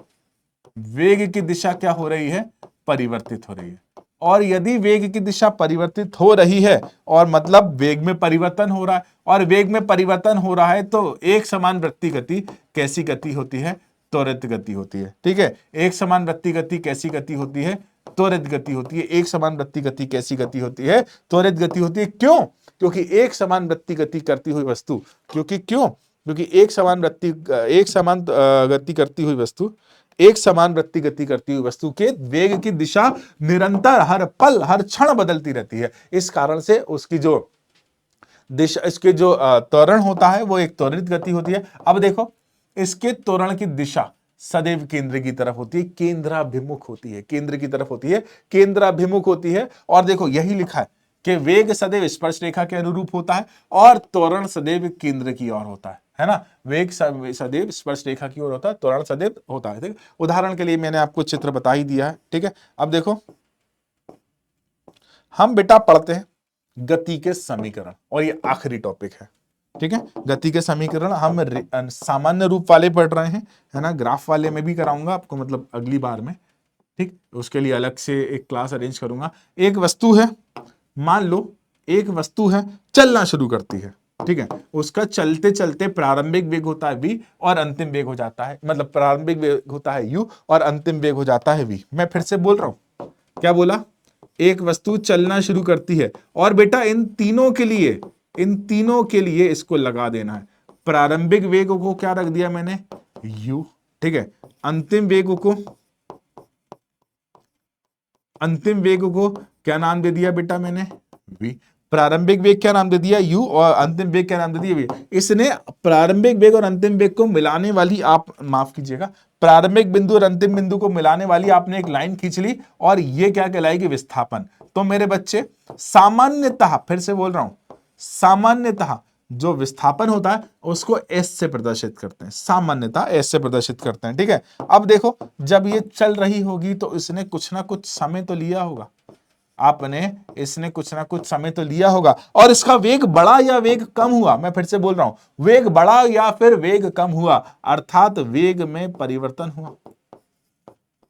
वेग की दिशा क्या हो रही है, परिवर्तित हो रही है। और यदि वेग की दिशा परिवर्तित हो रही है, और मतलब वेग में परिवर्तन हो रहा है, और वेग में परिवर्तन हो रहा है, तो एक समान वृत्ति गति कैसी गति होती है, त्वरित गति होती है। ठीक है, एक समान वृत्ति गति कैसी गति होती है, त्वरित गति होती है। एक समान वृत्ति गति कैसी गति होती है, त्वरित गति होती है। क्यों, क्योंकि एक समान वृत्ति गति करती हुई वस्तु, क्योंकि एक समान गति करती हुई वस्तु एक समान वृत्ति गति करती हुई वस्तु के वेग की दिशा निरंतर हर पल हर क्षण बदलती रहती है। इस कारण से उसकी जो दिशा, इसके जो त्वरण होता है वो एक त्वरित गति होती है। अब देखो, इसके त्वरण की दिशा सदैव केंद्र की तरफ होती है, केंद्राभिमुख होती है, केंद्र की तरफ होती है, केंद्राभिमुख होती है। और देखो यही लिखा है कि वेग सदैव स्पर्श रेखा के अनुरूप होता है और त्वरण सदैव केंद्र की ओर होता है ना। वेग सदैव स्पर्श रेखा की ओर होता है, त्वरण सदैव होता है। ठीक, उदाहरण के लिए मैंने आपको चित्र बता ही दिया है। ठीक है, अब देखो हम बेटा पढ़ते हैं गति के समीकरण, और ये आखिरी टॉपिक है। ठीक है, गति के समीकरण हम सामान्य रूप वाले पढ़ रहे हैं, है ना। ग्राफ वाले में भी कराऊंगा आपको, मतलब अगली बार में। ठीक, उसके लिए अलग से एक क्लास अरेंज करूंगा। एक वस्तु है, मान लो एक वस्तु है, चलना शुरू करती है। ठीक है, उसका चलते चलते प्रारंभिक वेग होता है v और अंतिम वेग हो जाता है, मतलब प्रारंभिक वेग होता है u और अंतिम वेग हो जाता है v। मैं फिर से बोल रहा हूं, क्या बोला? एक वस्तु चलना शुरू करती है और बेटा इन तीनों के लिए इसको लगा देना है। प्रारंभिक वेग को क्या रख दिया मैंने? u। ठीक है, अंतिम वेग को क्या नाम दे दिया बेटा मैंने? v। प्रारंभिक वेग क्या नाम दे दिया? u, और अंतिम वेग क्या नाम दे दिया? v। इसने प्रारंभिक वेग और अंतिम वेग को मिलाने वाली, आप माफ कीजिएगा, प्रारंभिक बिंदु और अंतिम बिंदु को मिलाने वाली आपने एक लाइन खींच ली, और ये क्या कहलाएगी? विस्थापन। तो मेरे बच्चे सामान्यतः, फिर से बोल रहा हूं, सामान्यतः जो विस्थापन होता है उसको s से प्रदर्शित करते हैं, सामान्यतः s से प्रदर्शित करते हैं। ठीक है, अब देखो जब ये चल रही होगी तो इसने कुछ ना कुछ समय तो लिया होगा, इसने कुछ ना कुछ समय तो लिया होगा, और इसका वेग बढ़ा या वेग कम हुआ? मैं फिर से बोल रहा हूं, वेग बढ़ा या फिर वेग कम हुआ, अर्थात वेग में परिवर्तन हुआ।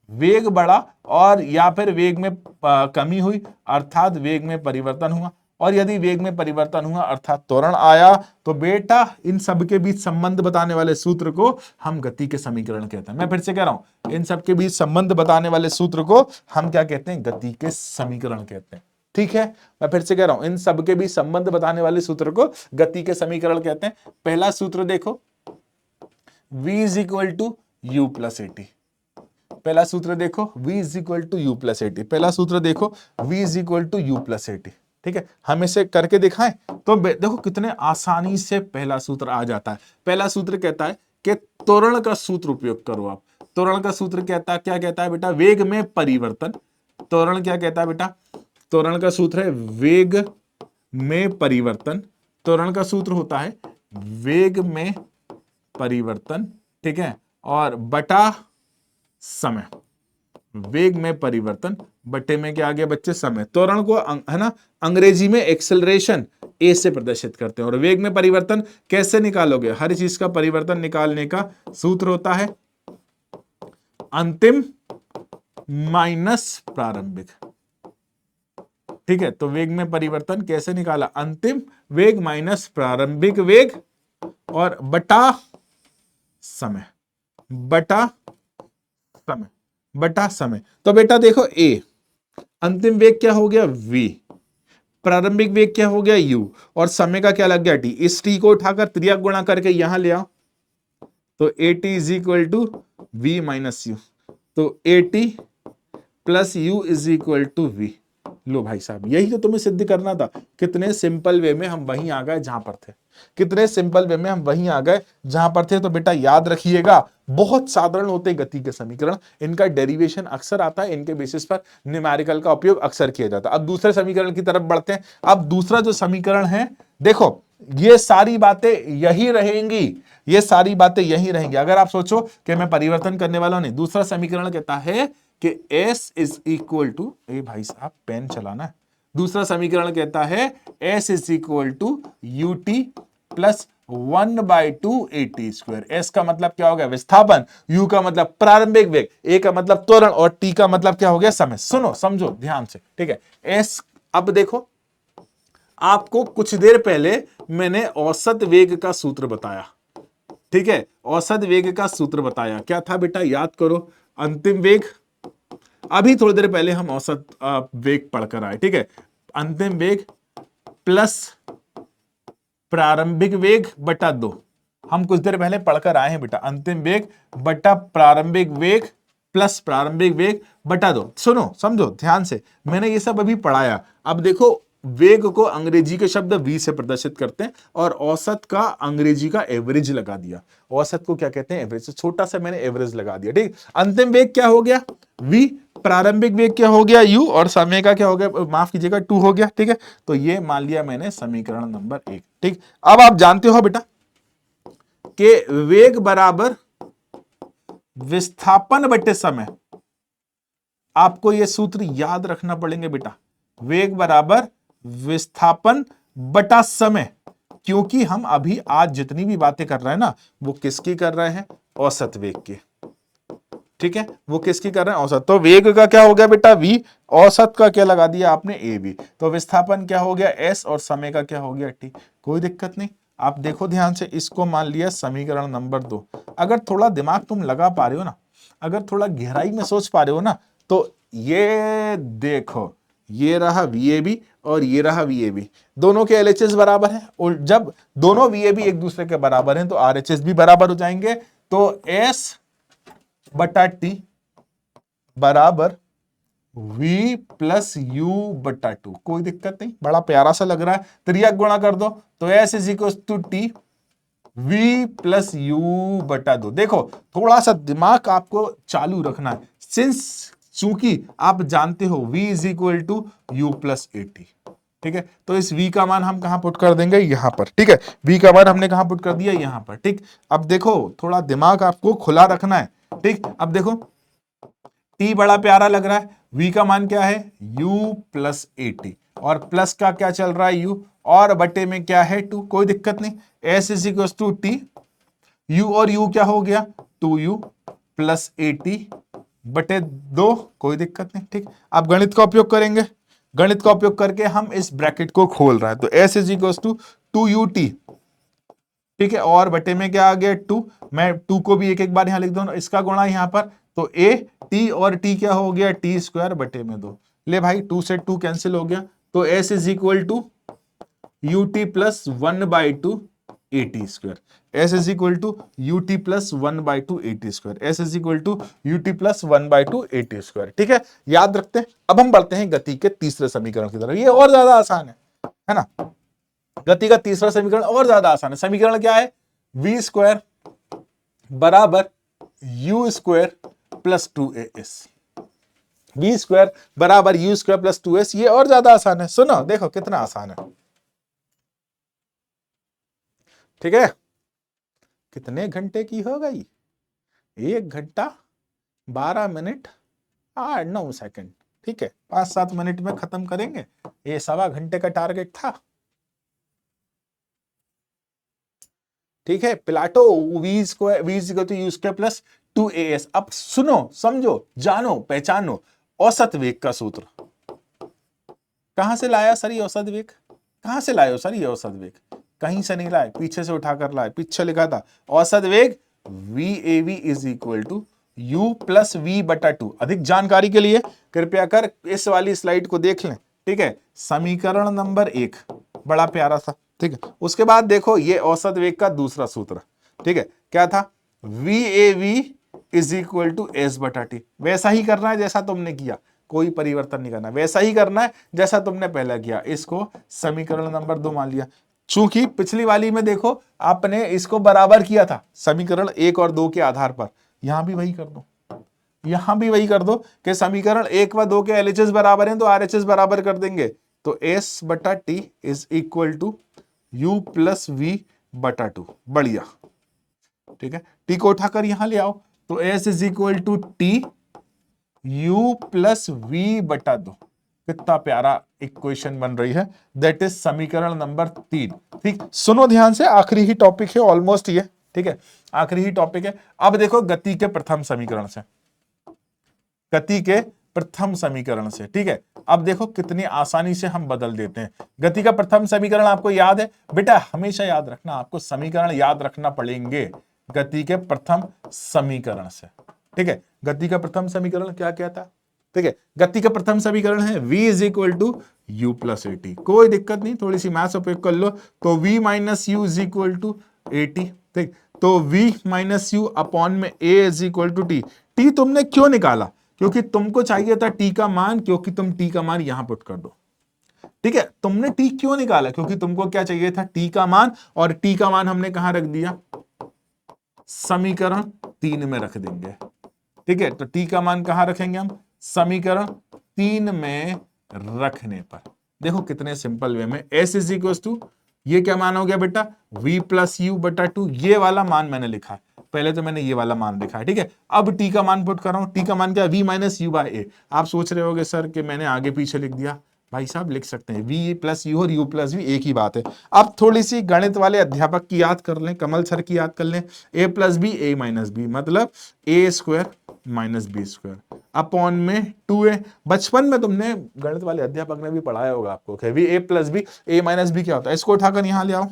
वेग बढ़ा और या फिर वेग में कमी हुई, अर्थात वेग में परिवर्तन हुआ। और यदि वेग में परिवर्तन हुआ अर्थात त्वरण आया, तो बेटा इन सब के बीच संबंध बताने वाले सूत्र को हम गति के समीकरण कहते हैं। मैं फिर से कह रहा हूं, इन सब के बीच संबंध बताने वाले सूत्र को हम क्या कहते हैं? गति के समीकरण कहते हैं। ठीक है, मैं फिर से कह रहा हूं, इन सब के बीच संबंध बताने वाले सूत्र को गति के समीकरण कहते हैं। पहला सूत्र देखो, v is equal to U plus A T. पहला सूत्र देखो, v is equal to U plus A T. पहला सूत्र देखो, v is equal to U plus A T. ठीक है, हम इसे करके दिखाएं तो देखो कितने आसानी से पहला सूत्र आ जाता है। पहला सूत्र कहता है कि त्वरण का सूत्र उपयोग करो। आप त्वरण का सूत्र क्या कहता है बेटा? वेग में परिवर्तन। त्वरण क्या कहता है बेटा? त्वरण का सूत्र है वेग में परिवर्तन। त्वरण का सूत्र होता है वेग में परिवर्तन। ठीक है, और बटा समय। वेग में परिवर्तन बटे में क्या आ गया बच्चे? समय। त्वरण को है ना अंग्रेजी में एक्सेलरेशन ए से प्रदर्शित करते हैं। और वेग में परिवर्तन कैसे निकालोगे? हर चीज का परिवर्तन निकालने का सूत्र होता है अंतिम माइनस प्रारंभिक। ठीक है, तो वेग में परिवर्तन कैसे निकाला? अंतिम वेग माइनस प्रारंभिक वेग और बटा समय, बटा समय। तो बेटा देखो, ए अंतिम वेग क्या हो गया? v। प्रारंभिक वेग क्या हो गया? u। और समय का क्या लग गया? t। इस t को उठाकर त्रिया गुणा करके यहां ले आओ, तो at is equal to v minus U. तो at plus u is equal to v। लो भाई साहब, यही तो तुम्हें सिद्ध करना था। कितने सिंपल वे में हम वहीं आ गए जहां पर थे। तो बेटा याद रखिएगा, बहुत साधारण होते हैं गति के समीकरण। इनका डेरिवेशन अक्सर आता है, इनके बेसिस पर न्यूमेरिकल का उपयोग अक्सर किया जाता है। अब दूसरे समीकरण की तरफ बढ़ते हैं। अब दूसरा जो समीकरण है, देखो ये सारी बातें यही रहेंगी। अगर आप सोचो कि मैं परिवर्तन करने वाला हूं, नहीं। दूसरा समीकरण कहता है कि s इज इक्वल टू, ए भाई साहब पेन चलाना है। दूसरा समीकरण कहता है s is equal to U T plus 1/2 AT square. s का मतलब क्या हो गया? विस्थापन। u का मतलब प्रारंभिक वेग, a का मतलब त्वरण, और t का मतलब क्या हो गया? समय। सुनो समझो ध्यान से। ठीक है, s। अब देखो, आपको कुछ देर पहले मैंने औसत वेग का सूत्र बताया। ठीक है, औसत वेग का सूत्र बताया क्या था बेटा? याद करो, अंतिम वेग। अभी थोड़ी देर पहले हम औसत वेग पढ़कर आए। ठीक है, अंतिम वेग प्लस प्रारंभिक वेग बटा 2। हम कुछ देर पहले पढ़कर आए हैं बेटा, अंतिम वेग बटा प्रारंभिक वेग प्लस प्रारंभिक वेग बटा 2। सुनो समझो ध्यान से, मैंने ये सब अभी पढ़ाया। अब देखो वेग को अंग्रेजी के शब्द v से प्रदर्शित करते हैं और औसत का अंग्रेजी का एवरेज लगा दिया। औसत को क्या कहते हैं? एवरेज। छोटा सा मैंने एवरेज लगा दिया, ठीक। अंतिम वेग क्या हो गया? v, प्रारंभिक वेग क्या हो गया? u, और समय का क्या हो गया? माफ कीजिएगा 2 हो गया, ठीक है। तो ये मान लिया मैंने समीकरण नंबर 1, ठीक। अब आप जानते हो बेटा कि वेग बराबर विस्थापन बटे समय। आपको यह सूत्र याद रखना पड़ेंगे बेटा, वेग बराबर विस्थापन बटा समय, क्योंकि हम अभी आज जितनी भी बातें कर रहे हैं ना, वो किसकी कर रहे हैं? औसत वेग की, ठीक है। वो किसकी कर रहे हैं? औसत। तो वेग का क्या हो गया बेटा? v, औसत का क्या लगा दिया आपने? ab। तो विस्थापन क्या हो गया? s, और समय का क्या हो गया? t। कोई दिक्कत नहीं। आप देखो ध्यान से, इसको मान लिया समीकरण नंबर 2। अगर थोड़ा दिमाग तुम लगा पा रहे हो ना, अगर थोड़ा गहराई में सोच पा रहे हो ना, तो ये देखो, ये रहा VAB और ये रहा VAB, दोनों के LHS बराबर है, और जब दोनों VAB एक दूसरे के बराबर हैं तो RHS भी बराबर हो जाएंगे। तो S बटा T बराबर V प्लस U बटा 2। कोई दिक्कत नहीं, बड़ा प्यारा सा लग रहा है। त्रियक गुणा कर दो तो S is equal to T V plus U बटा 2। देखो थोड़ा सा दिमाग आपको चालू रखना है, सिंस चूंकि आप जानते हो V is equal to U plus AT, ठीक है। तो इस V का मान हम कहां पुट कर देंगे? यहां पर, ठीक है। V का मान हमने कहां पुट कर दिया? यहां पर, ठीक। अब देखो थोड़ा दिमाग आपको खुला रखना है, ठीक। अब देखो T बड़ा प्यारा लग रहा है, V का मान क्या है? U प्लस AT, और प्लस का क्या चल रहा है? U, और बटे में क्या है? 2। कोई दिक्कत नहीं। S is equal to T, U और U क्या हो गया? 2U प्लस AT बटे 2। कोई दिक्कत नहीं, ठीक। अब गणित का उपयोग करेंगे, गणित का उपयोग करके हम इस ब्रैकेट को खोल रहे हैं। तो S is equal to 2UT, ठीक है, और बटे में क्या आ गया? 2। मैं 2 को भी एक एक बार यहां लिख दूं, इसका गुणा यहां पर, तो A T और T क्या हो गया? T स्क्वायर बटे में 2। ले भाई 2 से 2 कैंसिल हो गया, तो S is equal to UT plus 1/2 AT square. S is equal to UT plus 1/2 AT square. S is equal to UT plus 1/2 AT square, ठीक है। याद रखते हैं। अब हम बढ़ते हैं गति के तीसरे समीकरण की तरफ। ये और ज्यादा आसान है ना। गति का तीसरा समीकरण और ज्यादा आसान है। समीकरण क्या है? V स्क्वायर बराबर U square plus 2AS। V square बराबर U स्क्वायर प्लस 2S। ये और ज्यादा आसान है। सुनो देखो कितना आसान है, ठीक है। कितने घंटे की हो गई? 1 घंटा 12 मिनट 8-9 सेकंड, ठीक है। 5-7 मिनट में खत्म करेंगे। ये 1.25 घंटे का टारगेट था, ठीक है। प्लाटो V square V is equal to U square plus 2AS। अब सुनो, समझो, जानो, पहचानो औसत वेग का सूत्र। कहां से लाया सर ये औसत वेग? कहां से लाए हो सर ये औसत वेग? कहीं से नहीं लाए, पीछे से उठाकर लाए। पीछे लिखा था औसत वेग VAV is equal to U plus V बटा 2। अधिक जानकारी के लिए कृपया कर इस वाली स्लाइड को देख लें, ठीक है। समीकरण नंबर 1 बड़ा प्यारा सा, ठीक है। उसके बाद देखो ये औसत वेग का दूसरा सूत्र, ठीक है। क्या था? VAV is equal to S बटा T। वैसा ही करना है जैसा तुमने किया, कोई परिवर्तन नहीं करना, वैसा ही करना है जैसा तुमने पहले किया। इसको समीकरण नंबर 2 मान लिया। चूंकि पिछली वाली में देखो आपने इसको बराबर किया था समीकरण 1 और 2 के आधार पर, यहां भी वही कर दो, यहां भी वही कर दो कि समीकरण 1 व 2 के LHS बराबर हैं तो RHS बराबर कर देंगे। तो S बटा T is equal to U plus V बटा 2। बढ़िया, ठीक है। T को उठाकर यहां ले आओ, तो S is equal to T U plus V बटा 2। कितना प्यारा इक्वेशन बन रही है, दैट इज समीकरण नंबर 3, ठीक। सुनो ध्यान से, आखिरी ही टॉपिक है ऑलमोस्ट ये, ठीक है। आखिरी ही टॉपिक है। अब देखो गति के प्रथम समीकरण से, गति के प्रथम समीकरण से, ठीक है। अब देखो कितनी आसानी से हम बदल देते हैं। गति का प्रथम समीकरण आपको याद है बेटा? हमेशा याद रखना, आपको समीकरण याद रखना पड़ेंगे गति के प्रथम समीकरण से, ठीक है। गति का प्रथम समीकरण क्या क्या था? ठीक है, गति का प्रथम समीकरण है v is equal to U plus A T. कोई दिक्कत नहीं, थोड़ी सी मैथ्स उपयोग कर लो, तो v minus U is equal to A T. ठीक, तो v माइनस यू अपॉन में a is equal to T. T तुमने क्यों निकाला? क्योंकि तुमको चाहिए था टी का मान, क्योंकि तुम टी का मान यहां पुट कर दो। ठीक है, तुमने टी क्यों निकाला? क्योंकि तुमको क्या चाहिए था? टी का मान, और टी का मान हमने कहां रख दिया? समीकरण 3 में रख देंगे। ठीक है, तो टी का मान कहां रखेंगे हम? समीकरण 3 में रखने पर। देखो कितने सिंपल वे में। एस इज इक्वल टू, ये क्या मान हो गया बेटा? v प्लस यू बटा 2। ये वाला मान मैंने लिखा है, पहले तो मैंने ये वाला मान लिखा है। ठीक है, अब टी का मान पुट कर रहा हूं। टी का मान क्या? v माइनस यू बाय ए। आप सोच रहे होगे सर कि मैंने आगे पीछे लिख दिया। भाई साहब लिख सकते हैं, v प्लस यू और u प्लस v एक ही बात है। अब थोड़ी सी गणित वाले अध्यापक की याद कर लें, कमल सर की याद कर लें। a plus B A minus b, मतलब a square minus b square upon में 2a। बचपन में तुमने गणित वाले अध्यापक ने भी पढ़ाया होगा आपको कि V A plus B A minus B क्या होता है। इसको उठाकर यहां ले आओ,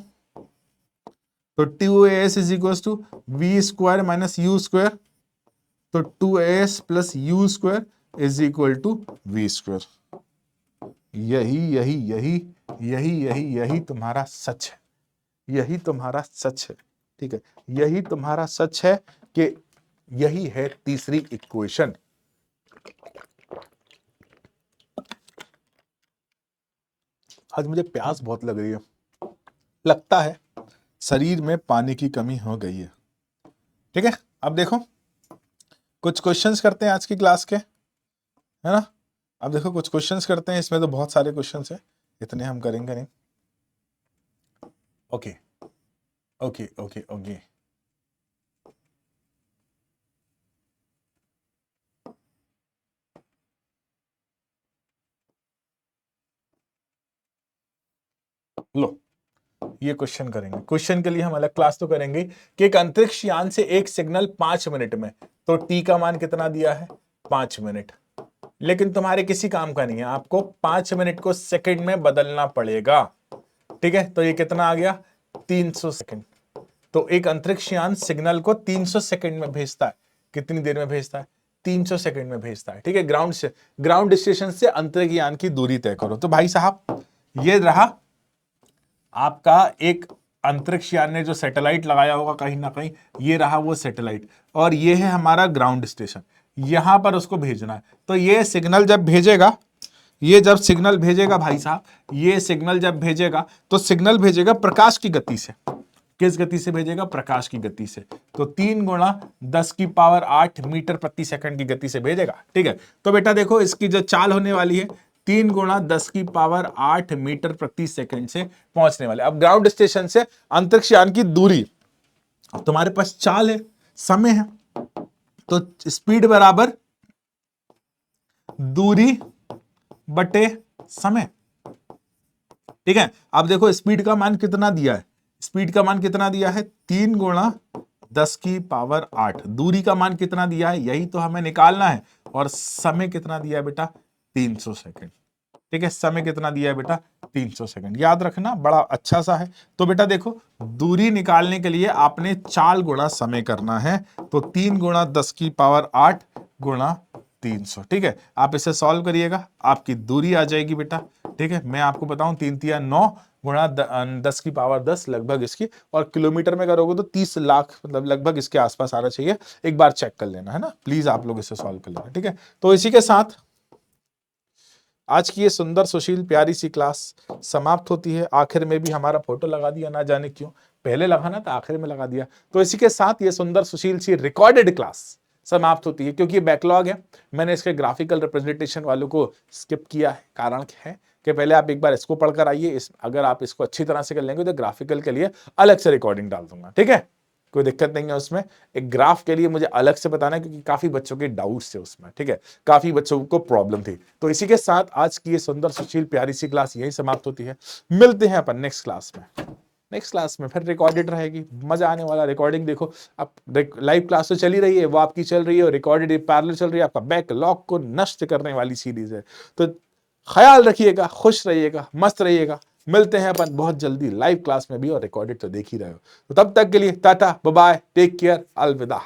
तो 2as is equal to V square minus U square, तो 2as plus U square is equal to V square. यही यही यही यही यही यही तुम्हारा सच है, यही तुम्हारा सच है। ठीक है, यही तुम्हारा सच है कि यही है तीसरी इक्वेशन। आज मुझे प्यास बहुत लग रही है, लगता है शरीर में पानी की कमी हो गई है। ठीक है, अब देखो कुछ क्वेश्चंस करते हैं आज की क्लास के, है ना। अब देखो कुछ क्वेश्चंस करते हैं, इसमें तो बहुत सारे क्वेश्चंस हैं, इतने हम करेंगे नहीं। ओके ओके ओके ओके, लो ये क्वेश्चन करेंगे। क्वेश्चन के लिए हम अलग क्लास तो करेंगे कि एक अंतरिक्ष यान से एक सिग्नल 5 मिनट में, तो टी का मान कितना दिया है? 5 मिनट। लेकिन तुम्हारे किसी काम का नहीं है, आपको 5 मिनट को सेकंड में बदलना पड़ेगा। ठीक है, तो ये कितना आ गया? 300 सेकंड। तो एक अंतरिक्ष यान सिग्नल को 300 सेकंड में भेजता है। कितनी देर में भेजता है? 300 सेकंड में भेजता है। ठीक है, ग्राउंड स्टेशन से अंतरिक्ष यान की दूरी तय करो। तो भाई साहब ये रहा आपका एक अंतरिक्ष यान ने जो सैटेलाइट लगाया होगा कहीं ना कहीं, ये रहा वो सैटेलाइट, और ये है हमारा ग्राउंड स्टेशन। यहां पर उसको भेजना है। तो ये सिग्नल जब भेजेगा, ये जब सिग्नल भेजेगा भाई साहब, ये सिग्नल जब भेजेगा तो सिग्नल भेजेगा प्रकाश की गति से। किस गति से भेजेगा? प्रकाश की गति से। तो 3 गुणा 10 की पावर 8 मीटर प्रति सेकंड की गति से भेजेगा। ठीक है, तो बेटा देखो इसकी जो चाल होने वाली है 3 गुणा 10 की पावर 8 मीटर प्रति सेकंड से पहुंचने वाले। अब ग्राउंड स्टेशन से अंतरिक्ष यान की दूरी, तुम्हारे पास चाल है, समय है, तो स्पीड बराबर दूरी बटे समय। ठीक है, अब देखो स्पीड का मान कितना दिया है? स्पीड का मान कितना दिया है? 3 गुणा 10 की पावर 8। दूरी का मान कितना दिया है? यही तो हमें निकालना है। और समय कितना दिया है बेटा? 300 सेकंड। ठीक है, समय कितना दिया है बेटा? 300 सेकंड। याद रखना, बड़ा अच्छा सा है। तो बेटा देखो दूरी निकालने के लिए आपने चाल गुणा समय करना है, तो 3 गुणा 10 की पावर 8 गुणा 300। ठीक है, आप इसे सॉल्व करिएगा, आपकी दूरी आ जाएगी बेटा। ठीक है, मैं आपको बताऊं 3 तिया 9 गुणा 10 की पावर 10 लगभग इसकी, और किलोमीटर में करोगे तो 30 लाख, मतलब लगभग इसके आसपास आना चाहिए। एक बार चेक कर लेना, है ना, प्लीज आप लोग इसे सॉल्व कर लेना। ठीक है, तो इसी के साथ आज की ये सुंदर सुशील प्यारी सी क्लास समाप्त होती है। आखिर में भी हमारा फोटो लगा दिया, ना जाने क्यों, पहले लगाना था आखिर में लगा दिया। तो इसी के साथ ये सुंदर सुशील सी रिकॉर्डेड क्लास समाप्त होती है, क्योंकि ये बैकलॉग है। मैंने इसके ग्राफिकल रिप्रेजेंटेशन वालों को स्किप किया है। कारण है कि पहले आप एक बार इसको पढ़कर आइए, अगर आप इसको अच्छी तरह से कर लेंगे तो ग्राफिकल के लिए अलग से रिकॉर्डिंग डाल दूंगा। ठीक है, कोई दिक्कत नहीं है उसमें। एक ग्राफ के लिए मुझे अलग से बताना है, क्योंकि काफी बच्चों के डाउट्स थे उसमें। ठीक है, काफी बच्चों को प्रॉब्लम थी। तो इसी के साथ आज की ये सुंदर सुशील प्यारी सी क्लास यही समाप्त होती है। मिलते हैं अपन नेक्स्ट क्लास में। नेक्स्ट क्लास में फिर रिकॉर्डेड रहेगी, मजा आने वाला। रिकॉर्डिंग देखो, अब लाइव क्लास तो चली रही है, वो आपकी चल रही है, और रिकॉर्डेड पैरेलल चल रही है। आपका बैकलॉग को नष्ट करने वाली सीरीज है। तो ख्याल रखिएगा, खुश रहिएगा, मस्त रहिएगा। मिलते हैं अपन बहुत जल्दी लाइव क्लास में भी, और रिकॉर्डेड तो देख ही रहे हो। तो तब तक के लिए tata bye bye, take care, अलविदा।